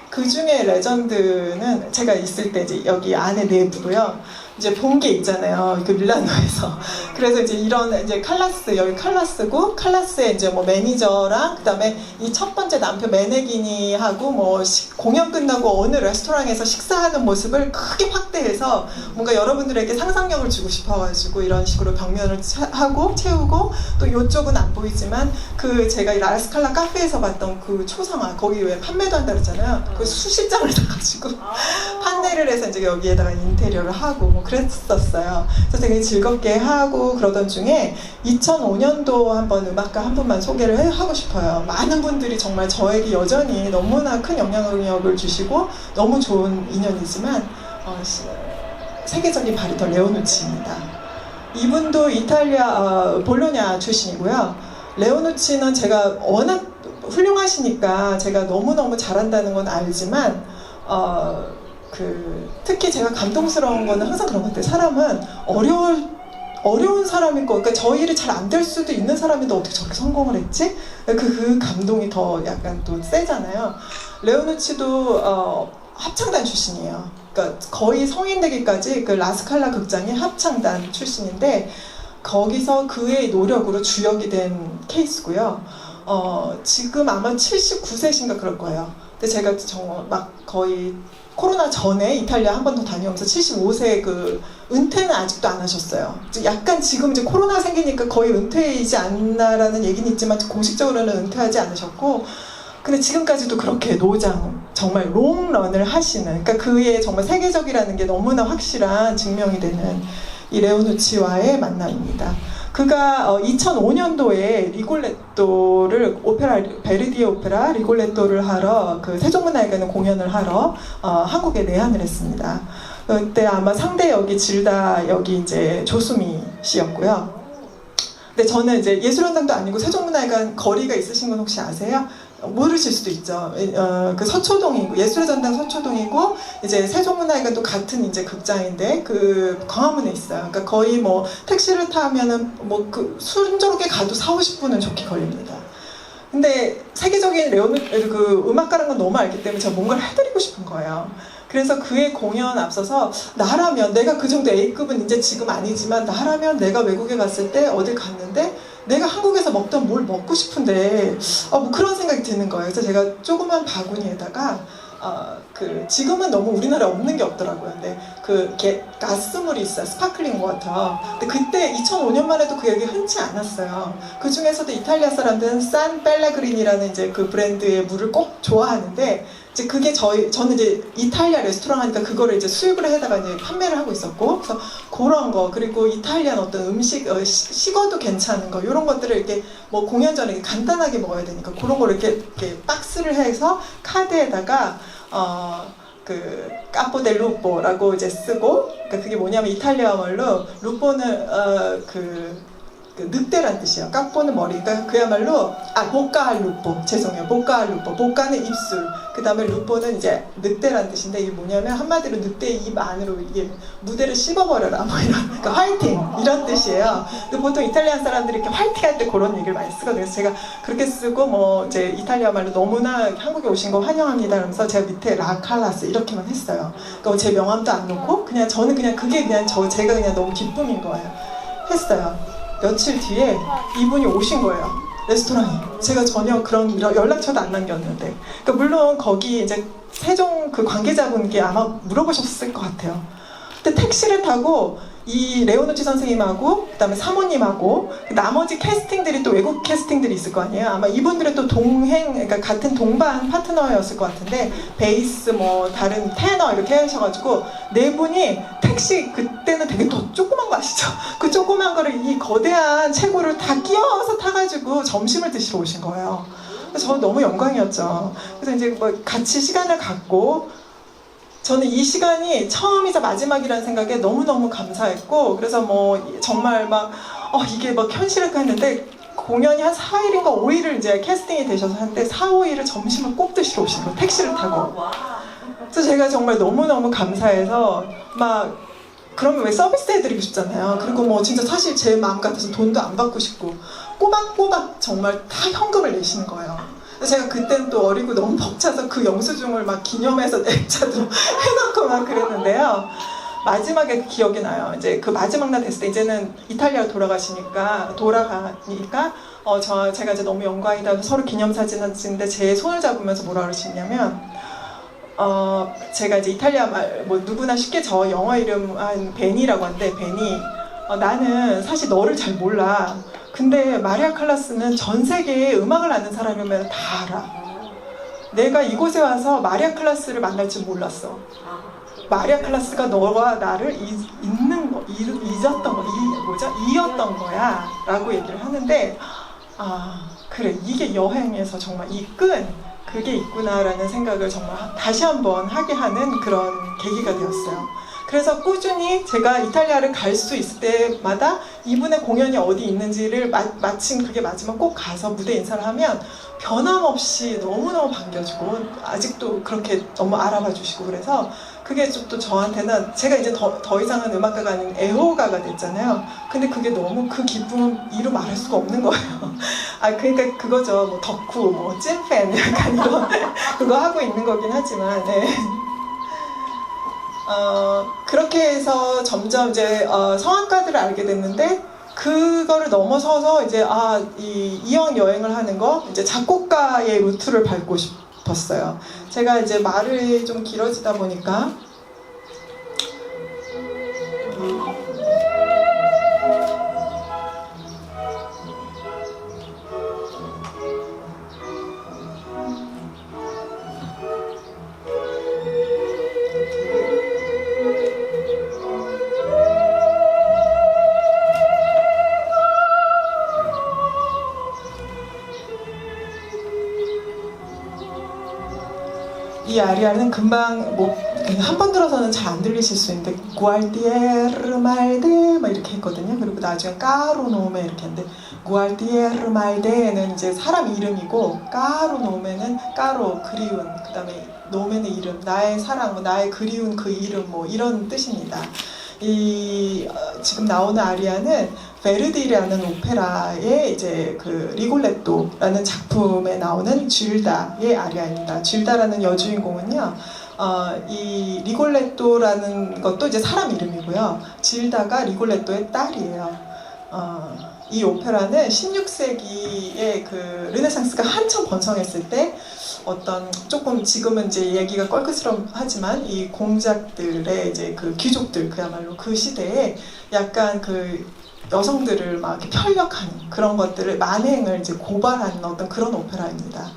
Speaker 1: 그 중에 레전드는 제가 있을 때 이제 여기 안에 내부로요. 이제 본 게 있잖아요. 그 밀라노에서. 그래서 이제 이런 이제 칼라스, 여기 칼라스고, 칼라스의 이제 뭐 매니저랑, 그 다음에 이 첫 번째 남편 메네기니 하고 공연 끝나고 어느 레스토랑에서 식사하는 모습을 크게 확대해서 뭔가 여러분들에게 상상력을 주고 싶어가지고 이런 식으로 벽면을 하고 채우고 또 이쪽은 안 보이지만 그 제가 이 라스칼라 카페에서 봤던 그 초상화, 거기 왜 판매도 한다 그랬잖아요. 그 수십 장을 사가지고 판넬을 해서 이제 여기에다가 인테리어를 하고 그랬었어요. 그래서 되게 즐겁게 하고 그러던 중에 2005년도 한번 음악가 한 분만 소개를 하고 싶어요. 많은 분들이 정말 저에게 여전히 너무나 큰 영향력을 주시고 너무 좋은 인연이지만 세계적인 바리톤 레오누치입니다. 이분도 이탈리아 볼로냐 출신이고요. 레오누치는 제가 워낙 훌륭하시니까 제가 너무너무 잘한다는 건 알지만 특히 제가 감동스러운 거는 항상 그런 것 같아요. 사람은 어려운 사람일 거, 그러니까 저 일이 잘 안 될 수도 있는 사람인데 어떻게 저렇게 성공을 했지? 그 감동이 더 약간 또 세잖아요. 레오누치도 합창단 출신이에요. 그러니까 거의 성인 되기까지 그 라스칼라 극장의 합창단 출신인데 거기서 그의 노력으로 주역이 된 케이스고요. 지금 아마 79세신가 그럴 거예요. 근데 제가 정말 막 거의 코로나 전에 이탈리아 한 번 더 다녀오면서 75세 그 은퇴는 아직도 안 하셨어요. 약간 지금 이제 코로나 생기니까 거의 은퇴이지 않나라는 얘기는 있지만 공식적으로는 은퇴하지 않으셨고, 근데 지금까지도 그렇게 노장 정말 롱런을 하시는, 그러니까 그의 정말 세계적이라는 게 너무나 확실한 증명이 되는 이 레오누치와의 만남입니다. 그가 2005년도에 리골레토를 베르디의 오페라 리골레토를 하러 그 세종문화회관에 공연을 하러 한국에 내한을 했습니다. 그때 아마 상대 역이 질다 역이 이제 조수미 씨였고요. 근데 저는 이제 예술현장도 아니고 세종문화회관 거리가 있으신 건 혹시 아세요? 모르실 수도 있죠. 그 서초동이고 예술의 전당 서초동이고 이제 세종문화회관도 같은 이제 극장인데 그 광화문에 있어요. 그러니까 거의 뭐 택시를 타면은 뭐 그 순조롭게 가도 4-50분은 좋게 걸립니다. 근데 세계적인 그 음악가라는 건 너무 알기 때문에 제가 뭔가를 해드리고 싶은 거예요. 그래서 그의 공연 앞서서 나라면 내가 그 정도 A급은 이제 지금 아니지만 나라면 내가 외국에 갔을 때 어딜 갔는데 내가 한국에서 먹던 뭘 먹고 싶은데 뭐 그런 생각이 드는 거예요. 그래서 제가 조그만 바구니에다가 지금은 너무 우리나라에 없는 게 없더라고요. 근데 가스물이 있어요. 스파클링 워터. 근데 그때 2005년만 해도 그게 흔치 않았어요. 그 중에서도 이탈리아 사람들은 산 펠레그린이라는 이제 그 브랜드의 물을 꼭 좋아하는데 이제 그게 저는 이제 이탈리아 레스토랑 하니까 그거를 이제 수입을 해다가 이제 판매를 하고 있었고, 그래서 그런 거, 그리고 이탈리안 어떤 음식, 식어도 괜찮은 거, 이런 것들을 이렇게 뭐 공연 전에 간단하게 먹어야 되니까 그런 거를 이렇게 박스를 해서 카드에다가 그 까포 델 루포라고 이제 쓰고, 그러니까 그게 뭐냐면 이탈리아 말로 루포는 그 늑대란 뜻이에요. 까뽀는 머리. 그러니까 그야말로 보카할 루포. 죄송해요. 보카할 루포. 보카는 입술. 그 다음에 루포는 이제 늑대란 뜻인데 이게 뭐냐면 한마디로 늑대의 입 안으로 이게 무대를 씹어버려라 뭐 이런, 그러니까 화이팅 이런 뜻이에요. 근데 보통 이탈리안 사람들이 이렇게 화이팅 할 때 그런 얘기를 많이 쓰거든요. 그래서 제가 그렇게 쓰고 뭐 이제 이탈리아 말로 너무나 한국에 오신 거 환영합니다 하면서 제가 밑에 라칼라스 이렇게만 했어요. 그러니까 제 명함도 안 놓고 그냥 저는 그냥 그게 그냥 제가 그냥 너무 기쁨인 거예요. 했어요. 며칠 뒤에 이분이 오신 거예요. 레스토랑에. 제가 전혀 그런 연락처도 안 남겼는데. 그러니까 물론 거기 이제 세종 그 관계자분께 아마 물어보셨을 것 같아요. 근데 택시를 타고 이 레오누치 선생님하고 그다음에 사모님하고 나머지 캐스팅들이 또 외국 캐스팅들이 있을 거 아니에요. 아마 이분들은 또 그러니까 같은 동반 파트너였을 것 같은데 베이스 뭐 다른 테너 이렇게 하셔가지고 네 분이 택시 그때는 되게 더 조그만 거 아시죠? 그 조그만 거를 이 거대한 체구를 다 끼워서 타가지고 점심을 드시러 오신 거예요. 그래서 저는 너무 영광이었죠. 그래서 이제 뭐 같이 시간을 갖고 저는 이 시간이 처음이자 마지막이라는 생각에 너무너무 감사했고, 그래서 뭐 정말 막 이게 막 현실일까 했는데 공연이 한 4일인가 5일을 이제 캐스팅이 되셔서 하는데 4, 5일을 점심을 꼭 드시러 오신 거예요. 택시를 타고. 그래서 제가 정말 너무너무 감사해서 막 그러면 왜 서비스 해드리고 싶잖아요. 그리고 뭐 진짜 사실 제 마음 같아서 돈도 안 받고 싶고 꼬박꼬박 정말 다 현금을 내시는 거예요. 제가 그때는 또 어리고 너무 벅차서 그 영수증을 막 기념해서 냅자도 해놓고 막 그랬는데요. 마지막에 기억이 나요. 이제 그 마지막 날 됐을 때 이제는 이탈리아로 돌아가니까 제가 이제 너무 영광이다. 서로 기념사진을 찍는데 제 손을 잡으면서 뭐라 그러시냐면 제가 이제 이탈리아 말 뭐 누구나 쉽게 저 영어 이름 한 베니라고 하는데 베니 나는 사실 너를 잘 몰라. 근데 마리아 칼라스는 전 세계에 음악을 아는 사람이면 다 알아. 내가 이곳에 와서 마리아 칼라스를 만날 줄 몰랐어. 마리아 칼라스가 너와 나를 이었던 거야 라고 얘기를 하는데 그래 이게 여행에서 정말 그게 있구나라는 생각을 정말 다시 한번 하게 하는 그런 계기가 되었어요. 그래서 꾸준히 제가 이탈리아를 갈 수 있을 때마다 이분의 공연이 어디 있는지를 마침 그게 맞으면 꼭 가서 무대 인사를 하면 변함없이 너무너무 반겨주고 아직도 그렇게 너무 알아봐 주시고 그래서 그게 좀 또 저한테는 제가 이제 더 이상은 음악가가 아닌 애호가가 됐잖아요. 근데 그게 너무 그 기쁨은 이루 말할 수가 없는 거예요. 아 그러니까 그거죠. 뭐 덕후, 뭐 찐팬 약간 이런 그거 하고 있는 거긴 하지만 네. 그렇게 해서 점점 이제 성악가들을 알게 됐는데 그거를 넘어서서 이제 이 이형 여행을 하는 거 이제 작곡가의 루트를 밟고 싶었어요. 제가 이제 말이 좀 길어지다 보니까 이 아리아는 금방 뭐 한 번 들어서는 잘 안 들리실 수 있는데 구알티에르 말데 막 이렇게 했거든요. 그리고 나중에 까로노메 이렇게 했는데 구알티에르 말데는 이제 사람 이름이고 까로노메는 까로 그리운 그 다음에 노메는 이름 나의 사랑 뭐 나의 그리운 그 이름 뭐 이런 뜻입니다. 지금 나오는 아리아는 베르디라는 오페라의 이제 그 리골레토라는 작품에 나오는 질다의 아리아입니다. 질다라는 여주인공은요, 이 리골레토라는 것도 이제 사람 이름이고요. 질다가 리골레토의 딸이에요. 이 오페라는 16세기에 그 르네상스가 한참 번성했을 때 어떤 조금 지금은 이제 얘기가 껄끄스러하지만 이 공작들의 이제 그 귀족들 그야말로 그 시대에 약간 그 여성들을 막 이렇게 편력하는 그런 것들을 만행을 이제 고발하는 어떤 그런 오페라입니다.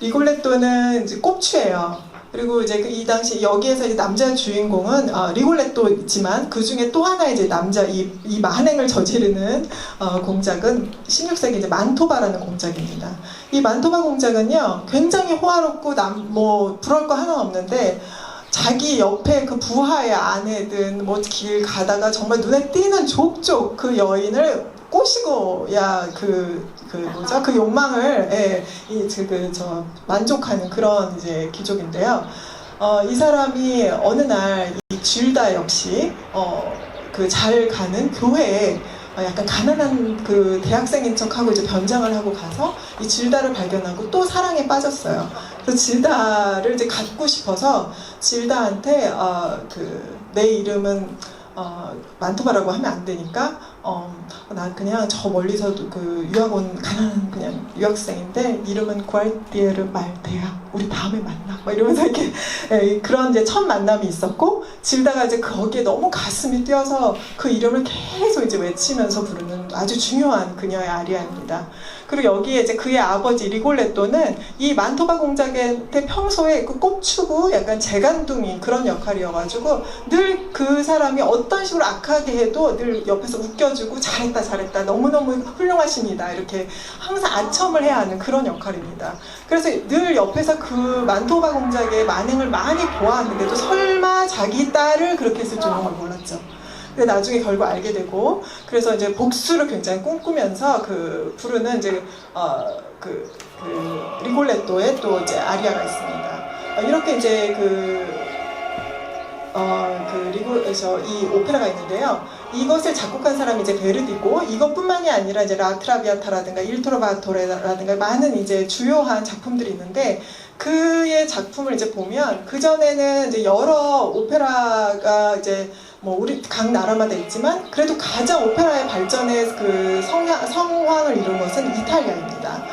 Speaker 1: 리골레토는 이제 꼽추예요. 그리고 이제 이 당시 여기에서 이제 남자 주인공은 리골레토지만 그 중에 또 하나 이제 남자 이 만행을 저지르는 공작은 16세기 이제 만토바라는 공작입니다. 이 만토바 공작은요 굉장히 호화롭고 뭐 부러울 거 하나 없는데 자기 옆에 그 부하의 아내든 뭐 길 가다가 정말 눈에 띄는 족족 그 여인을 꼬시고야 그 욕망을 만족하는 그런 이제 귀족인데요. 이 사람이 어느 날 이 질다 역시 그 잘 가는 교회에 약간 가난한 그 대학생인 척하고 이제 변장을 하고 가서 이 질다를 발견하고 또 사랑에 빠졌어요. 그래서 질다를 이제 갖고 싶어서 질다한테 내 이름은 만토바라고 하면 안 되니까 나 그냥 저 멀리서도 그 유학 온 가난한 그냥 유학생인데 이름은 구알티에르 말데야. 우리 다음에 만나. 막 이러면서 이렇게 그런 이제 첫 만남이 있었고 질다가 이제 거기에 너무 가슴이 뛰어서 그 이름을 계속 이제 외치면서 부르는 아주 중요한 그녀의 아리아입니다. 그리고 여기에 이제 그의 아버지 리골레토는 이 만토바 공작한테 평소에 그 꼽추고 약간 재간둥이 그런 역할이어가지고 늘 그 사람이 어떤 식으로 악하게 해도 늘 옆에서 웃겨주고 잘했다 너무너무 훌륭하십니다 이렇게 항상 아첨을 해야 하는 그런 역할입니다. 그래서 늘 옆에서 그 만토바 공작의 만행을 많이 보았는데도 설마 자기 딸을 그렇게 했을 줄은 몰랐죠. 근데 나중에 결국 알게 되고 그래서 이제 복수를 굉장히 꿈꾸면서 그 부르는 이제 그 리골레토의 또 이제 아리아가 있습니다. 이렇게 이제 리골에서 이 오페라가 있는데요. 이것을 작곡한 사람이 이제 베르디고 이것뿐만이 아니라 이제 라트라비아타라든가 일트로바토레라든가 많은 이제 주요한 작품들이 있는데 그의 작품을 이제 보면 그 전에는 이제 여러 오페라가 이제 뭐 우리 각 나라마다 있지만 그래도 가장 오페라의 발전의 그 성황을 이룬 것은 이탈리아입니다.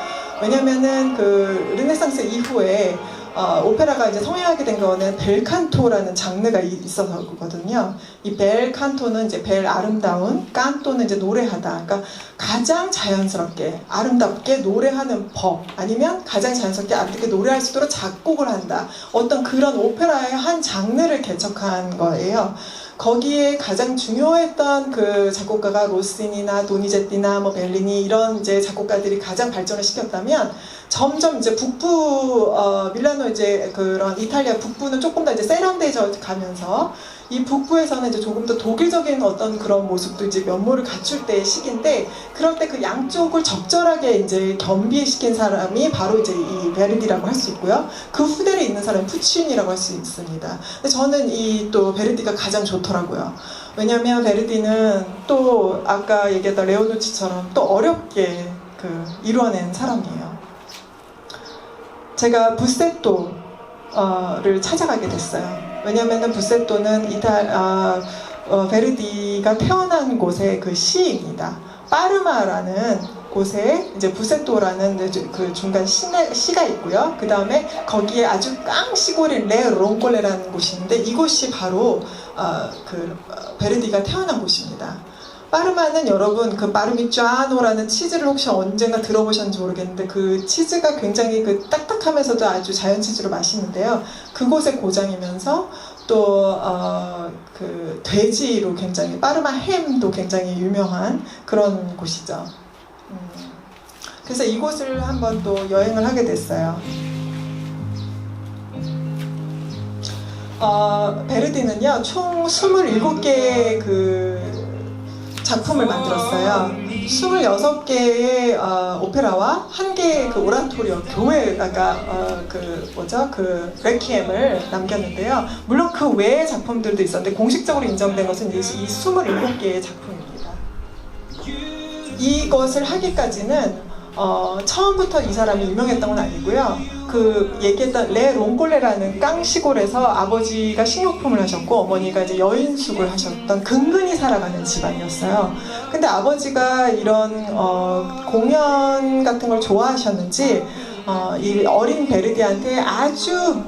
Speaker 1: 왜냐면은 그 르네상스 이후에 오페라가 이제 성행하게 된 거는 벨칸토라는 장르가 있어서거든요. 이 벨칸토는 이제 벨 아름다운, 칸토는 이제 노래하다. 그러니까 가장 자연스럽게 아름답게 노래하는 법 아니면 가장 자연스럽게 아름답게 노래할 수 있도록 작곡을 한다. 어떤 그런 오페라의 한 장르를 개척한 거예요. 거기에 가장 중요했던 그 작곡가가 로시니나 도니제티나 뭐 벨리니 이런 이제 작곡가들이 가장 발전을 시켰다면 점점 이제 북부 밀라노 이제 그런 이탈리아 북부는 조금 더 이제 세련돼져 가면서 이 북부에서는 이제 조금 더 독일적인 어떤 그런 모습도 이제 면모를 갖출 때의 시기인데, 그럴 때 그 양쪽을 적절하게 이제 겸비시킨 사람이 바로 이제 이 베르디라고 할 수 있고요. 그 후대에 있는 사람이 푸치니라고 할 수 있습니다. 근데 저는 이 또 베르디가 가장 좋더라고요. 왜냐하면 베르디는 또 아까 얘기했던 레오누치처럼 또 어렵게 이루어낸 사람이에요. 제가 부세토를 찾아가게 됐어요. 왜냐하면 부세토는 베르디가 태어난 곳의 그 시입니다. 파르마라는 곳에 이제 부세토라는 그 중간 시가 있고요. 그 다음에 거기에 아주 깡 시골인 레 롱골레라는 곳이 있는데, 이곳이 바로 베르디가 태어난 곳입니다. 파르마는 여러분 그 파르미지아노라는 치즈를 혹시 언젠가 들어보셨는지 모르겠는데, 그 치즈가 굉장히 그 딱딱하면서도 아주 자연 치즈로 맛있는데요. 그곳의 고장이면서 또 그 돼지로 굉장히 파르마 햄도 굉장히 유명한 그런 곳이죠. 그래서 이곳을 한번 또 여행을 하게 됐어요. 베르디는요 총 27개의 작품을 만들었어요. 26개의 오페라와 1개의 그 오라토리오, 교회가 레퀴엠을 남겼는데요. 물론 그 외의 작품들도 있었는데 공식적으로 인정된 것은 이 27개의 작품입니다. 이것을 하기까지는 처음부터 이 사람이 유명했던 건 아니고요. 얘기했던 레 롱골레라는 깡 시골에서 아버지가 식료품을 하셨고 어머니가 이제 여인숙을 하셨던 근근히 살아가는 집안이었어요. 근데 아버지가 이런 공연 같은 걸 좋아하셨는지 이 어린 베르디한테 아주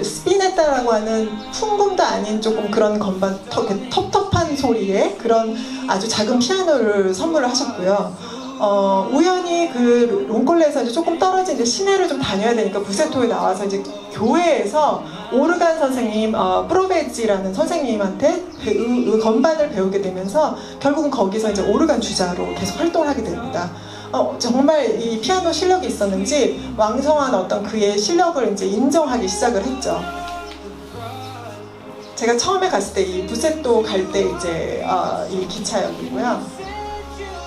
Speaker 1: 스피네타라고 하는 풍금도 아닌 조금 그런 건반 텁텁한 소리의 그런 아주 작은 피아노를 선물을 하셨고요. 우연히 롱골레에서 이제 조금 떨어진 이제 시내를 좀 다녀야 되니까 부세토에 나와서 이제 교회에서 오르간 선생님, 프로베지라는 선생님한테 건반을 배우게 되면서 결국은 거기서 이제 오르간 주자로 계속 활동을 하게 됩니다. 정말 이 피아노 실력이 있었는지 왕성한 어떤 그의 실력을 이제 인정하기 시작을 했죠. 제가 처음에 갔을 때 이 부세토 갈 때 이제 이 기차역이고요.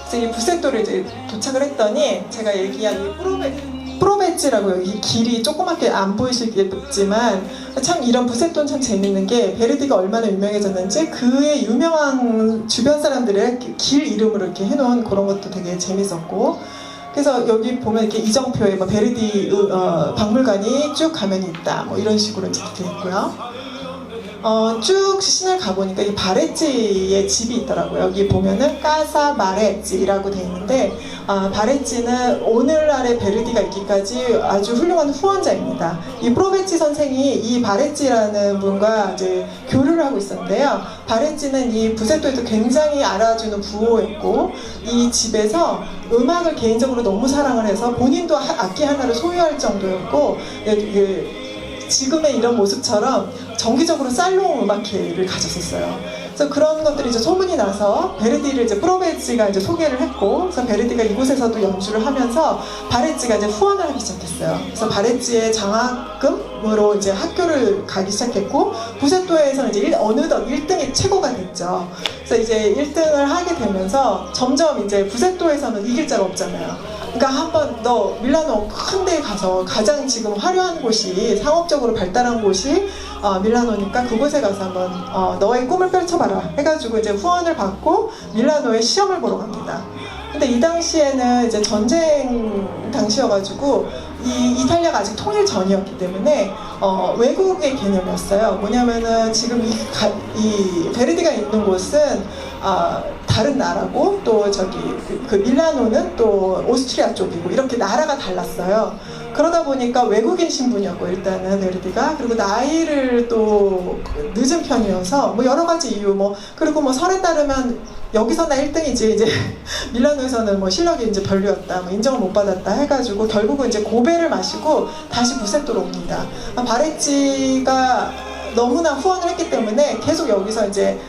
Speaker 1: 그래서 이 부세토를 이제 도착을 했더니 제가 얘기한 이 프로베지라고요. 이 길이 조그맣게 안 보이시겠지만 참 이런 부세토는 참 재밌는 게 베르디가 얼마나 유명해졌는지 그의 유명한 주변 사람들의 길 이름으로 이렇게 해놓은 그런 것도 되게 재밌었고, 그래서 여기 보면 이렇게 이정표에 베르디 박물관이 쭉 가면 있다 뭐 이런 식으로 이렇게 되어 있고요. 쭉 시내를 가보니까 이 바레찌의 집이 있더라고요. 여기 보면은 까사 바레찌라고 되어 있는데 바레찌는 오늘날의 베르디가 있기까지 아주 훌륭한 후원자입니다. 이 프로베치 선생이 이 바레찌라는 분과 이제 교류를 하고 있었는데요. 바레찌는 이 부세토에도 굉장히 알아주는 부호였고, 이 집에서 음악을 개인적으로 너무 사랑을 해서 본인도 악기 하나를 소유할 정도였고, 지금의 이런 모습처럼 정기적으로 살롱 음악회를 가졌었어요. 그래서 그런 것들이 이제 소문이 나서 베르디를 이제 프로베지가 이제 소개를 했고, 그래서 베르디가 이곳에서도 연주를 하면서 바레찌가 이제 후원을 하기 시작했어요. 그래서 바레찌의 장학금으로 이제 학교를 가기 시작했고, 부세토에서는 이제 어느덧 1등이 최고가 됐죠. 그래서 이제 1등을 하게 되면서 점점 이제 부세토에서는 이길 자가 없잖아요. 그러니까 한번 너 밀라노 큰 데 가서 가장 지금 화려한 곳이 상업적으로 발달한 곳이 밀라노니까 그곳에 가서 한번 너의 꿈을 펼쳐봐라 해가지고 이제 후원을 받고 밀라노에 시험을 보러 갑니다. 근데 이 당시에는 이제 전쟁 당시여가지고 이 이탈리아가 아직 통일 전이었기 때문에 외국의 개념이었어요. 뭐냐면은 지금 이 베르디가 있는 곳은 다른 나라고, 또 저기 그 밀라노는 또 오스트리아 쪽이고 이렇게 나라가 달랐어요. 그러다 보니까 외국인 신분이었고 일단은 베르디가, 그리고 나이를 또 늦은 편이어서 뭐 여러 가지 이유 그리고 뭐 설에 따르면 여기서 나 1등이지 이제 밀라노에서는 뭐 실력이 이제 별로였다, 뭐 인정을 못 받았다 해가지고 결국은 이제 고배를 마시고 다시 부세토로 옵니다. 바레찌가 너무나 후원을 했기 때문에 계속 여기서 이제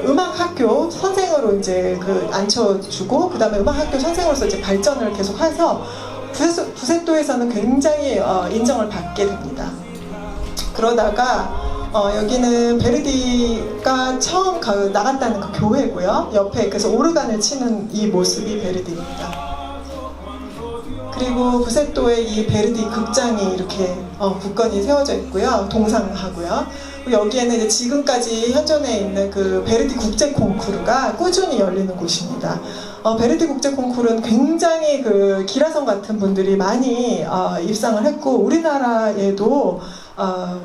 Speaker 1: 음악학교 선생으로 이제 앉혀주고, 그 다음에 음악학교 선생으로서 이제 발전을 계속해서 부세토에서는 굉장히 인정을 받게 됩니다. 그러다가 여기는 베르디가 처음 나갔다는 그 교회고요. 옆에 그래서 오르간을 치는 이 모습이 베르디입니다. 그리고 부세토에 이 베르디 극장이 이렇게 굳건히 세워져 있고요. 동상하고요. 여기에는 이제 지금까지 현존해 있는 그 베르디 국제 콩쿠르가 꾸준히 열리는 곳입니다. 베르디 국제 콩쿠르는 굉장히 그 기라성 같은 분들이 많이 입상을 했고, 우리나라에도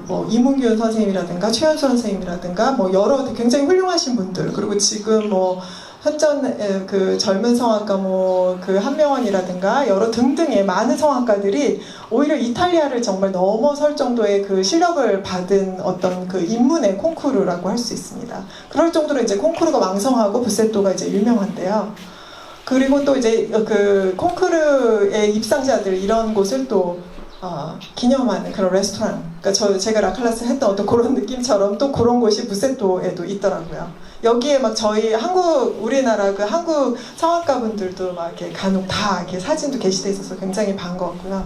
Speaker 1: 뭐 이문균 선생님이라든가 최연수 선생님이라든가 뭐 여러 굉장히 훌륭하신 분들, 그리고 지금 뭐 현존 그 젊은 성악가 뭐 그 한명원이라든가 여러 등등의 많은 성악가들이 오히려 이탈리아를 정말 넘어설 정도의 그 실력을 받은 어떤 그 인문의 콩쿠르라고 할 수 있습니다. 그럴 정도로 이제 콩쿠르가 왕성하고 부세토가 이제 유명한데요. 그리고 또 이제 그 콩쿠르의 입상자들 이런 곳을 또 기념하는 그런 레스토랑, 그러니까 제가 라칼라스 했던 어떤 그런 느낌처럼 또 그런 곳이 부세토에도 있더라고요. 여기에 막 저희 우리나라 그 한국 성악가분들도 막 이렇게 간혹 다 이렇게 사진도 게시돼 있어서 굉장히 반가웠고요.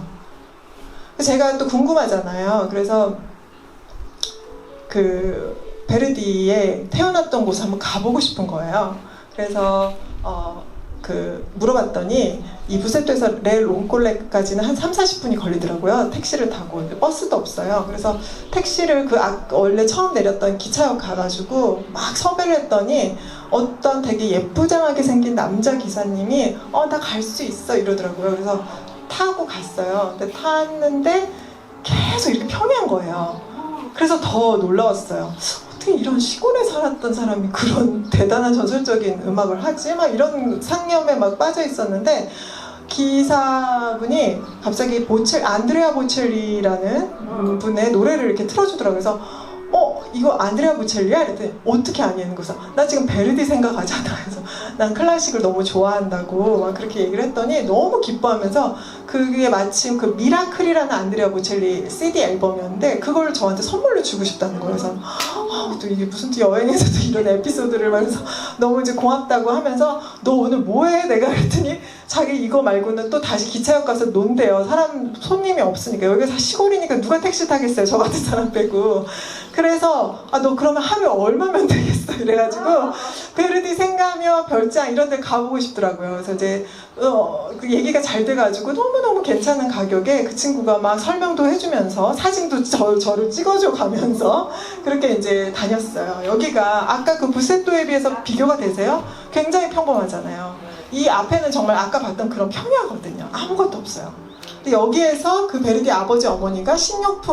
Speaker 1: 제가 또 궁금하잖아요. 그래서 그 베르디에 태어났던 곳을 한번 가보고 싶은 거예요. 그래서 물어봤더니 이 부세토에서 레 롱콜레까지는 한 3-40분이 걸리더라고요. 택시를 타고. 버스도 없어요. 그래서 택시를 원래 처음 내렸던 기차역 가가지고 막 섭외를 했더니 어떤 되게 예쁘장하게 생긴 남자 기사님이 나 갈 수 있어 이러더라고요. 그래서 타고 갔어요. 근데 탔는데 계속 이렇게 평이한 거예요. 그래서 더 놀라웠어요. 어떻게 이런 시골에 살았던 사람이 그런 대단한 전설적인 음악을 하지? 막 이런 상념에 막 빠져 있었는데, 기사분이 갑자기 안드레아 보첼리라는 분의 노래를 이렇게 틀어주더라고요. 그래서 이거 안드레아 보첼리야? 이랬더니 어떻게 아냐는 거죠. 나 지금 베르디 생각하잖아. 그래서 난 클래식을 너무 좋아한다고 막 그렇게 얘기를 했더니 너무 기뻐하면서, 그게 마침 그 미라클이라는 안드레아 보첼리 CD 앨범이었는데 그걸 저한테 선물로 주고 싶다는 거예요. 그래서 또 이게 무슨 또 여행에서도 이런 에피소드를 말해서 너무 이제 고맙다고 하면서, 너 오늘 뭐해? 내가 그랬더니 자기 이거 말고는 또 다시 기차역 가서 논대요. 손님이 없으니까. 여기가 시골이니까 누가 택시 타겠어요, 저 같은 사람 빼고. 그래서 너 그러면 하루에 얼마면 되겠어? 이래가지고 베르디 생가며 별장 이런 데 가보고 싶더라고요. 그래서 이제 그 얘기가 잘 돼가지고 너무너무 괜찮은 가격에 그 친구가 막 설명도 해주면서 사진도 저를 찍어줘 가면서 그렇게 이제 다녔어요. 여기가 아까 그 부세토에 비해서 비교가 되세요? 굉장히 평범하잖아요. 이 앞에는 정말 아까 봤던 그런 평야거든요. 아무것도 없어요. 근데 여기에서 그 베르디 아버지 어머니가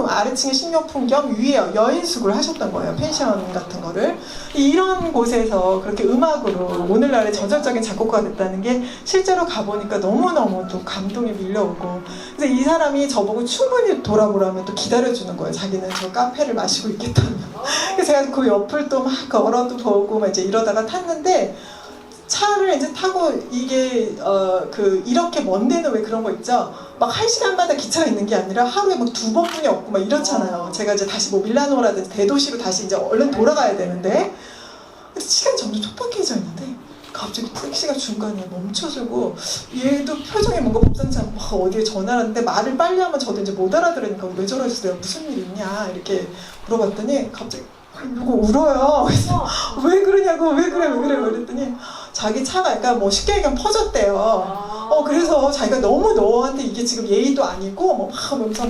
Speaker 1: 아래층의 식료품 겸 위에 여인숙을 하셨던 거예요. 펜션 같은 거를. 이런 곳에서 그렇게 음악으로 오늘날의 전설적인 작곡가가 됐다는 게 실제로 가보니까 너무너무 또 감동이 밀려오고, 그래서 이 사람이 저보고 충분히 돌아보라면 또 기다려주는 거예요. 자기는 저 카페를 마시고 있겠다며. 그래서 제가 그 옆을 또 막 걸어도 보고 막 이제 이러다가 탔는데, 차를 이제 타고 이게 이렇게 먼 데는 왜 그런 거 있죠? 막 1시간마다 기차가 있는 게 아니라 하루에 막 2번뿐이 없고 막 이렇잖아요. 제가 이제 다시 뭐 밀라노라든지 대도시로 다시 이제 얼른 돌아가야 되는데, 시간이 점점 촉박해져 있는데 갑자기 택시가 중간에 멈춰서고, 얘도 표정이 뭔가 범상치 않고 어디에 전화를 하는데 말을 빨리 하면 저도 이제 못 알아들으니까 왜 저러셨어요? 무슨 일 있냐? 이렇게 물어봤더니 갑자기 이거 울어요. 그래서 왜 그러냐고, 왜 그래 그랬더니 자기 차가 약간 뭐 쉽게 얘기하면 퍼졌대요. 그래서 자기가 너무 너한테 이게 지금 예의도 아니고 뭐 막 하면서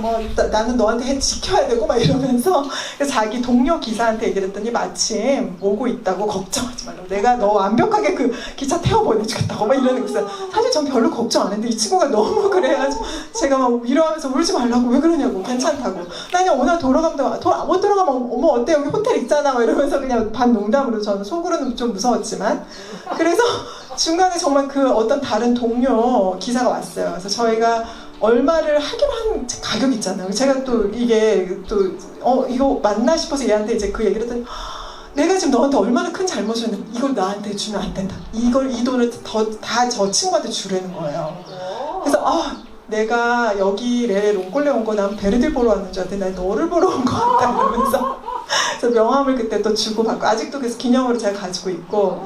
Speaker 1: 나는 너한테 지켜야 되고 막 이러면서, 그래서 자기 동료 기사한테 얘기를 했더니 마침 오고 있다고, 걱정하지 말라고, 내가 너 완벽하게 그 기차 태워 보내주겠다고 막 이러는 거예요. 사실 전 별로 걱정 안 했는데 이 친구가 너무 그래가지고 제가 막 위로하면서 울지 말라고, 왜 그러냐고, 괜찮다고, 나 그냥 오늘 돌아가면 못 돌아가면 어머 어때 여기 호텔 있잖아 막 이러면서 그냥 반 농담으로, 저는 속으로는 좀 무서웠지만. 그래서 중간에 정말 그 어떤 다른 동료 기사가 왔어요. 그래서 저희가 얼마를 하기로 한 가격 있잖아요. 제가 또 이게 또 이거 맞나 싶어서 얘한테 이제 그 얘기를 했더니, 내가 지금 너한테 얼마나 큰 잘못을 했는데 이걸 나한테 주면 안 된다. 이 돈을 다 저 친구한테 주라는 거예요. 그래서 내가 여기 롱골레 온 거 난 베르디 보러 왔는 줄 알았더니 난 너를 보러 온 거 같다 이러면서 그래서 명함을 그때 또 주고받고 아직도 그래서 기념으로 제가 가지고 있고,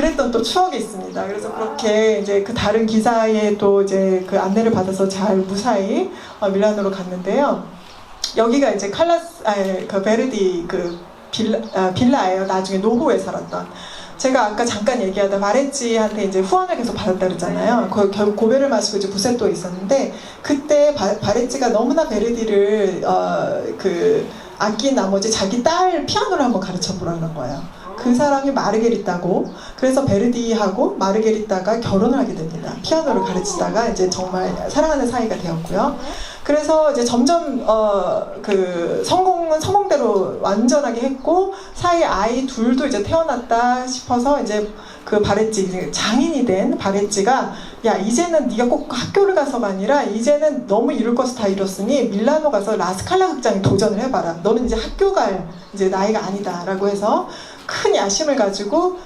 Speaker 1: 그랬던 또 추억이 있습니다. 그래서 그렇게 이제 그 다른 기사에 또 이제 그 안내를 받아서 잘 무사히 밀라노로 갔는데요. 여기가 이제 그 베르디 그 빌라예요. 나중에 노후에 살았던. 제가 아까 잠깐 얘기하다 바레치한테 이제 후원을 계속 받았다 그랬잖아요. 결국 고베를 마시고 이제 부세토에 있었는데, 그때 바레치가 너무나 베르디를 아낀 나머지 자기 딸 피아노를 한번 가르쳐 보라는 거예요. 그 사람이 마르게리따고, 그래서 베르디하고 마르게리따가 결혼을 하게 됩니다. 피아노를 가르치다가 이제 정말 사랑하는 사이가 되었고요. 그래서 이제 점점 성공은 성공대로 완전하게 했고, 사이에 아이 둘도 이제 태어났다 싶어서 이제 그 바레치, 장인이 된 바레치가, 야, 이제는 네가 꼭 학교를 가서가 아니라 이제는 너무 이룰 것을 다 이뤘으니 밀라노 가서 라스칼라 극장에 도전을 해봐라. 너는 이제 학교 갈 이제 나이가 아니다 라고 해서 큰 야심을 가지고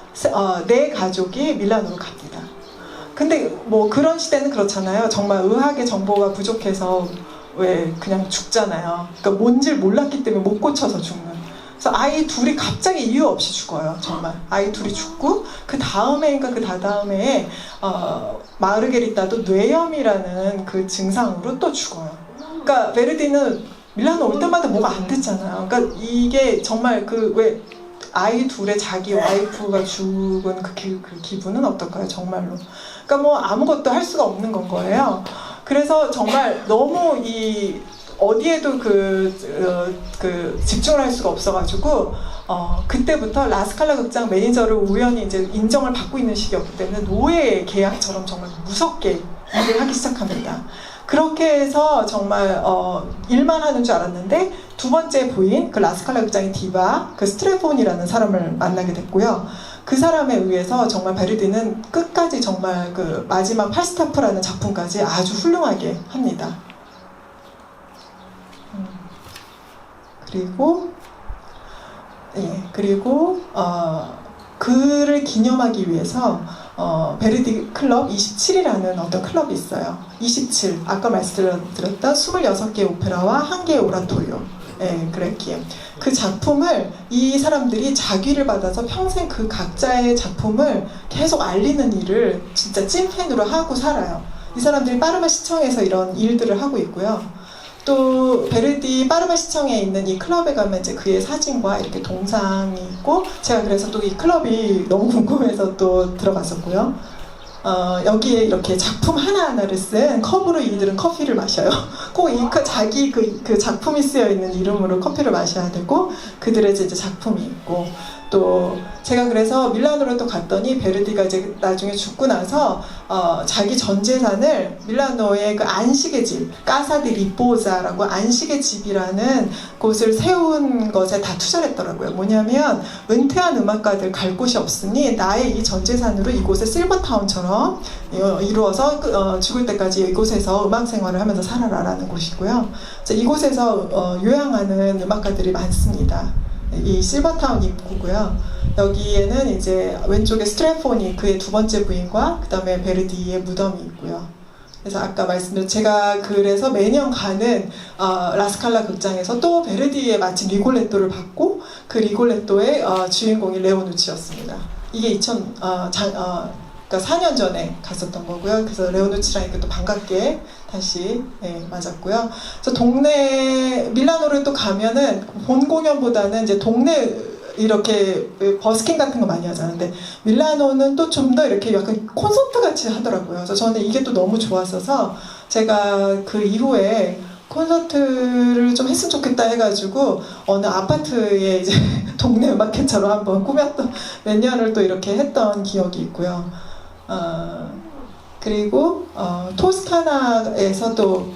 Speaker 1: 내 가족이 밀라노로 갑니다. 근데 뭐 그런 시대는 그렇잖아요. 정말 의학의 정보가 부족해서 왜 그냥 죽잖아요. 그러니까 뭔지를 몰랐기 때문에 못 고쳐서 죽는. 그래서 아이 둘이 갑자기 이유 없이 죽어요. 정말 아이 둘이 죽고, 그 다음해인가 그 다다음해에 마르게리따도 뇌염이라는 그 증상으로 또 죽어요. 그러니까 베르디는 밀라노 올 때마다 뭐가 안 됐잖아요. 그러니까 이게 정말 왜 아이 둘의 자기 와이프가 죽은 그 기분은 어떨까요? 정말로. 그러니까 뭐 아무것도 할 수가 없는 건 거예요. 그래서 정말 너무 어디에도 집중을 할 수가 없어가지고, 그때부터 라스칼라 극장 매니저를 우연히 이제 인정을 받고 있는 시기였기 때문에 노예 계약처럼 정말 무섭게 일을 하기 시작합니다. 그렇게 해서 정말 일만 하는 줄 알았는데, 두 번째 부인, 그 라스칼라 극장의 디바, 그 스트레폰이라는 사람을 만나게 됐고요. 그 사람에 의해서 정말 베르디는 끝까지 정말 그 마지막 팔스타프라는 작품까지 아주 훌륭하게 합니다. 그리고 그를 기념하기 위해서 베르디 클럽 27이라는 어떤 클럽이 있어요. 27, 아까 말씀드렸던 26개의 오페라와 1개의 오라토리오, 그레키엠. 그 작품을 이 사람들이 자귀를 받아서 평생 그 각자의 작품을 계속 알리는 일을 진짜 찐팬으로 하고 살아요. 이 사람들이 파르마 시청에서 이런 일들을 하고 있고요. 또 베르디 파르마 시청에 있는 이 클럽에 가면 이제 그의 사진과 이렇게 동상이 있고, 제가 그래서 또 이 클럽이 너무 궁금해서 또 들어갔었고요. 여기에 이렇게 작품 하나하나를 쓴 컵으로 이들은 커피를 마셔요. 꼭 자기 그 작품이 쓰여 있는 이름으로 커피를 마셔야 되고, 그들의 이제 작품이 있고, 또 제가 그래서 밀라노로 또 갔더니 베르디가 이제 나중에 죽고 나서 자기 전 재산을 밀라노의 그 안식의 집, 까사디 리포자라고 안식의 집이라는 곳을 세운 것에 다 투자를 했더라고요. 뭐냐면 은퇴한 음악가들 갈 곳이 없으니 나의 이 전 재산으로 이곳에 실버타운처럼 이루어서 죽을 때까지 이곳에서 음악 생활을 하면서 살아라라는 곳이고요. 이곳에서 요양하는 음악가들이 많습니다. 이 실버타운 입구고요. 여기에는 이제 왼쪽에 스트레폰이 그의 두 번째 부인과 그 다음에 베르디의 무덤이 있고요. 그래서 아까 말씀드린, 제가 그래서 매년 가는 라스칼라 극장에서 또 베르디의 마침 리골레토를 받고, 그 리골레토의 주인공이 레오누치였습니다. 이게 그러니까 4년 전에 갔었던 거고요. 그래서 레오누치랑 이렇게 또 반갑게 다시 맞았고요. 그래서 밀라노를 또 가면은 본 공연보다는 이제 동네 이렇게 버스킹 같은 거 많이 하잖아요. 근데 밀라노는 또 좀 더 이렇게 약간 콘서트 같이 하더라고요. 그래서 저는 이게 또 너무 좋았어서 제가 그 이후에 콘서트를 좀 했으면 좋겠다 해가지고 어느 아파트에 이제 동네 음악회처럼 한번 꾸몄던, 몇 년을 또 이렇게 했던 기억이 있고요. 그리고 토스카나에서도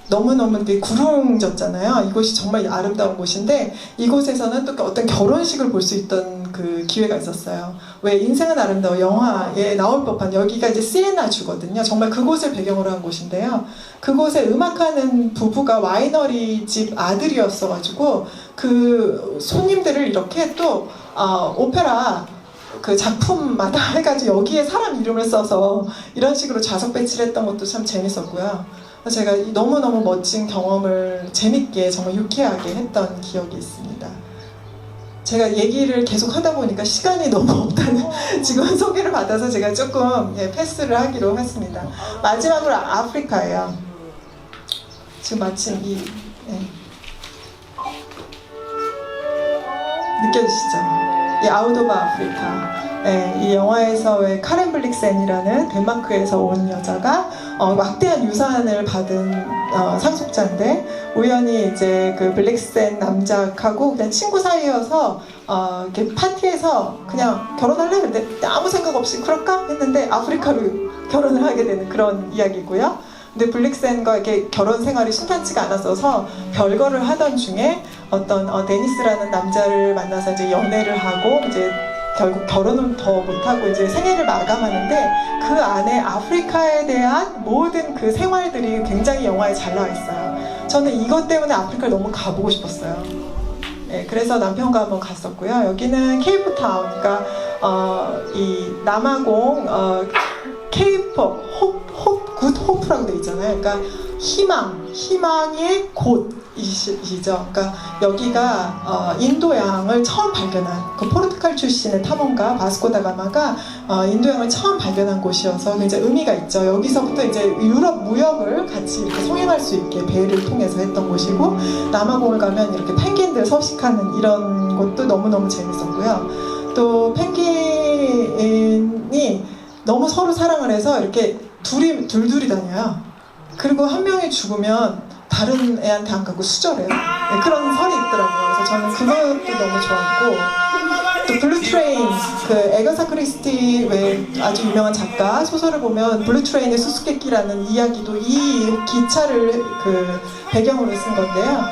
Speaker 1: 너무너무 구름졌잖아요. 이곳이 정말 아름다운 곳인데, 이곳에서는 또 어떤 결혼식을 볼 수 있던 그 기회가 있었어요. 왜 인생은 아름다워 영화에 나올 법한, 여기가 이제 시에나주거든요. 정말 그곳을 배경으로 한 곳인데요. 그곳에 음악하는 부부가 와이너리 집 아들이었어가지고 그 손님들을 이렇게 또 오페라 그 작품마다 해가지고 여기에 사람 이름을 써서 이런 식으로 좌석 배치를 했던 것도 참 재밌었고요. 제가 너무너무 멋진 경험을 재밌게 정말 유쾌하게 했던 기억이 있습니다. 제가 얘기를 계속 하다 보니까 시간이 너무 없다는 지금 소개를 받아서 제가 조금 패스를 하기로 했습니다. 마지막으로 아프리카예요. 지금 마침 느껴지시죠? 이 아웃 오브 아프리카. 이 영화에서 왜 카렌 블릭센이라는 덴마크에서 온 여자가 막대한 유산을 받은 상속자인데 우연히 이제 그 블릭센 남작하고 그냥 친구 사이여서 이렇게 파티에서 그냥 결혼할래? 근데 아무 생각 없이 그럴까? 했는데 아프리카로 결혼을 하게 되는 그런 이야기고요. 근데 블릭센과 이렇게 결혼 생활이 순탄치가 않았어서 별거를 하던 중에 어떤 데니스라는 남자를 만나서 이제 연애를 하고 이제 결국 결혼은 더 못하고 이제 생애를 마감하는데 그 안에 아프리카에 대한 모든 그 생활들이 굉장히 영화에 잘 나와 있어요. 저는 이것 때문에 아프리카를 너무 가보고 싶었어요. 그래서 남편과 한번 갔었고요. 여기는 케이프타운, 그러니까 이 남아공 케이프 굿 호프라고 돼 있잖아요. 그러니까 희망의 곳이죠. 그러니까 여기가 인도양을 처음 발견한 그 포르투갈 출신의 탐험가 바스코다가마가 인도양을 처음 발견한 곳이어서 굉장히 의미가 있죠. 여기서부터 이제 유럽 무역을 같이 이렇게 송행할 수 있게 배를 통해서 했던 곳이고 남아공을 가면 이렇게 펭귄들 서식하는 이런 것도 너무너무 재밌었고요. 또 펭귄이 너무 서로 사랑을 해서 이렇게 둘둘이 다녀요. 그리고 한 명이 죽으면 다른 애한테 안 가고 수절해요. 그런 설이 있더라고요. 그래서 저는 그것도 너무 좋았고 또 블루 트레인, 그 에가사 크리스티 외 아주 유명한 작가 소설을 보면 블루 트레인의 수수께끼라는 이야기도 이 기차를 그 배경으로 쓴 건데요.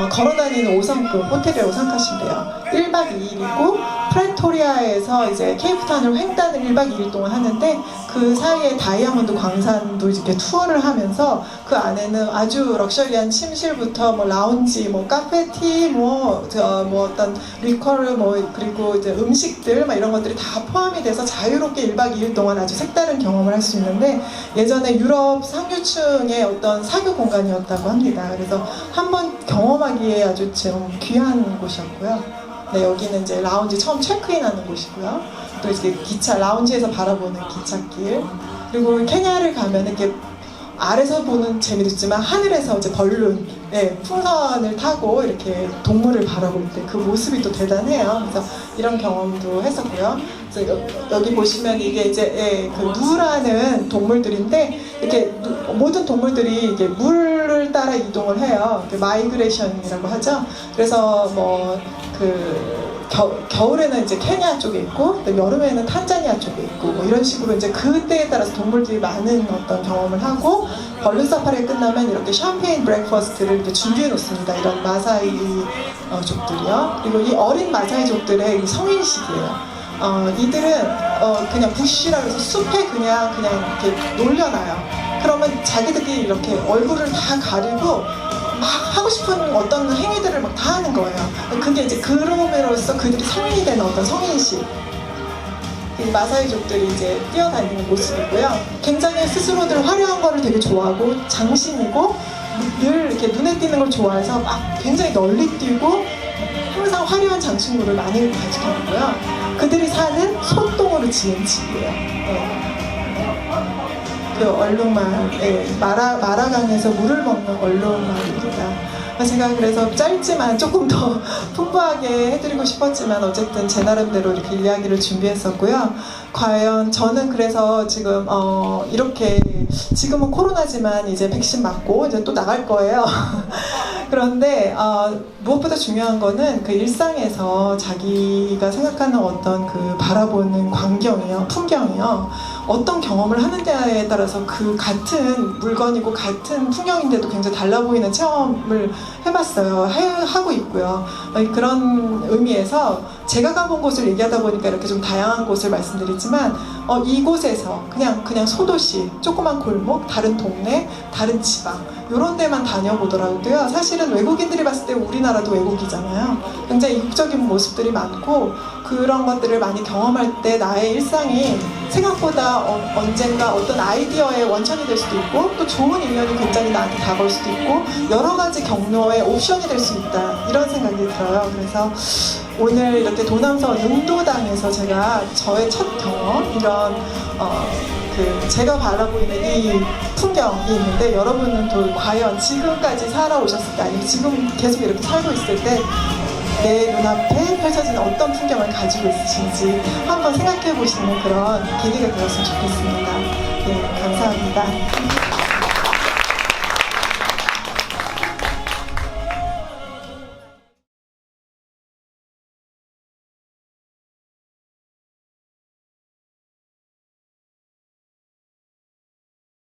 Speaker 1: 걸어다니는 5성급 호텔에 5성카신데요. 1박 2일이고 프레토리아에서 이제 케이프타운을 횡단을 1박 2일 동안 하는데 그 사이에 다이아몬드 광산도 이렇게 투어를 하면서 그 안에는 아주 럭셔리한 침실부터 뭐 라운지, 뭐 카페티, 뭐 어떤 리커를 그리고 이제 음식들 막 이런 것들이 다 포함이 돼서 자유롭게 1박 2일 동안 아주 색다른 경험을 할 수 있는데 예전에 유럽 상류층의 어떤 사교 공간이었다고 합니다. 그래서 한번 경험하기에 아주 좀 귀한 곳이었고요. 네, 여기는 이제 라운지 처음 체크인하는 곳이고요. 또 이렇게 기차 라운지에서 바라보는 기찻길. 그리고 케냐를 가면 이렇게 아래서 보는 재미도 있지만 하늘에서 이제 벌룬, 풍선을 타고 이렇게 동물을 바라볼 때 그 모습이 또 대단해요. 그래서 이런 경험도 했었고요. 그래서 여기 보시면 이게 이제 그 누라는 동물들인데 이렇게 모든 동물들이 이게 물을 따라 이동을 해요. 마이그레이션이라고 하죠. 그래서 뭐 겨울에는 이제 케냐 쪽에 있고 여름에는 탄자니아 쪽에 있고 뭐 이런 식으로 이제 그때에 따라서 동물들이 많은 어떤 경험을 하고 벌룬 사파리가 끝나면 이렇게 샴페인 브렉퍼스트를 이렇게 준비해 놓습니다. 이런 마사이 족들이요. 그리고 이 어린 마사이족들의 성인식이에요. 이들은 그냥 부시라고 해서 숲에 그냥 이렇게 놀려놔요. 그러면 자기들끼리 이렇게 얼굴을 다 가리고 막 하고 싶은 어떤 행위들을 막 다 하는 거예요. 그게 이제 그럼으로써 그들이 성인이 되는 어떤 성인식. 이 마사이족들이 이제 뛰어다니는 모습이고요. 굉장히 스스로들 화려한 거를 되게 좋아하고 장신이고 늘 이렇게 눈에 띄는 걸 좋아해서 막 굉장히 널리 뛰고 항상 화려한 장신구를 많이 가지고있고요. 그들이 사는 소똥으로 지은 집이에요. 그 얼룩말, 마라강에서 물을 먹는 얼룩말입니다. 제가 그래서 짧지만 조금 더 풍부하게 해드리고 싶었지만 어쨌든 제 나름대로 이렇게 이야기를 준비했었고요. 과연 저는 그래서 지금 이렇게 지금은 코로나지만 이제 백신 맞고 이제 또 나갈 거예요. 그런데 무엇보다 중요한 거는 그 일상에서 자기가 생각하는 어떤 그 바라보는 광경이요, 풍경이요. 어떤 경험을 하는냐에 따라서 그 같은 물건이고 같은 풍경인데도 굉장히 달라 보이는 체험을 해봤어요. 하고 있고요. 그런 의미에서 제가 가본 곳을 얘기하다 보니까 이렇게 좀 다양한 곳을 말씀드리지만 이곳에서 그냥 소도시, 조그만 골목, 다른 동네, 다른 지방 이런 데만 다녀보더라도요. 사실은 외국인들이 봤을 때 우리나라도 외국이잖아요. 굉장히 이국적인 모습들이 많고 그런 것들을 많이 경험할 때 나의 일상이 생각보다 언젠가 어떤 아이디어의 원천이 될 수도 있고 또 좋은 인연이 굉장히 나한테 다가올 수도 있고 여러 가지 경로의 옵션이 될 수 있다 이런 생각이 들어요. 그래서 오늘 이렇게 도남서 능도당에서 제가 저의 첫 경험 이런 제가 바라보고 있는 이 풍경이 있는데 여러분은 또 과연 지금까지 살아오셨을까 아니면 지금 계속 이렇게 살고 있을 때 내 눈앞에 펼쳐지는 어떤 풍경을 가지고 있으신지 한번 생각해 보시는 그런 계기가 되었으면 좋겠습니다. 네, 감사합니다.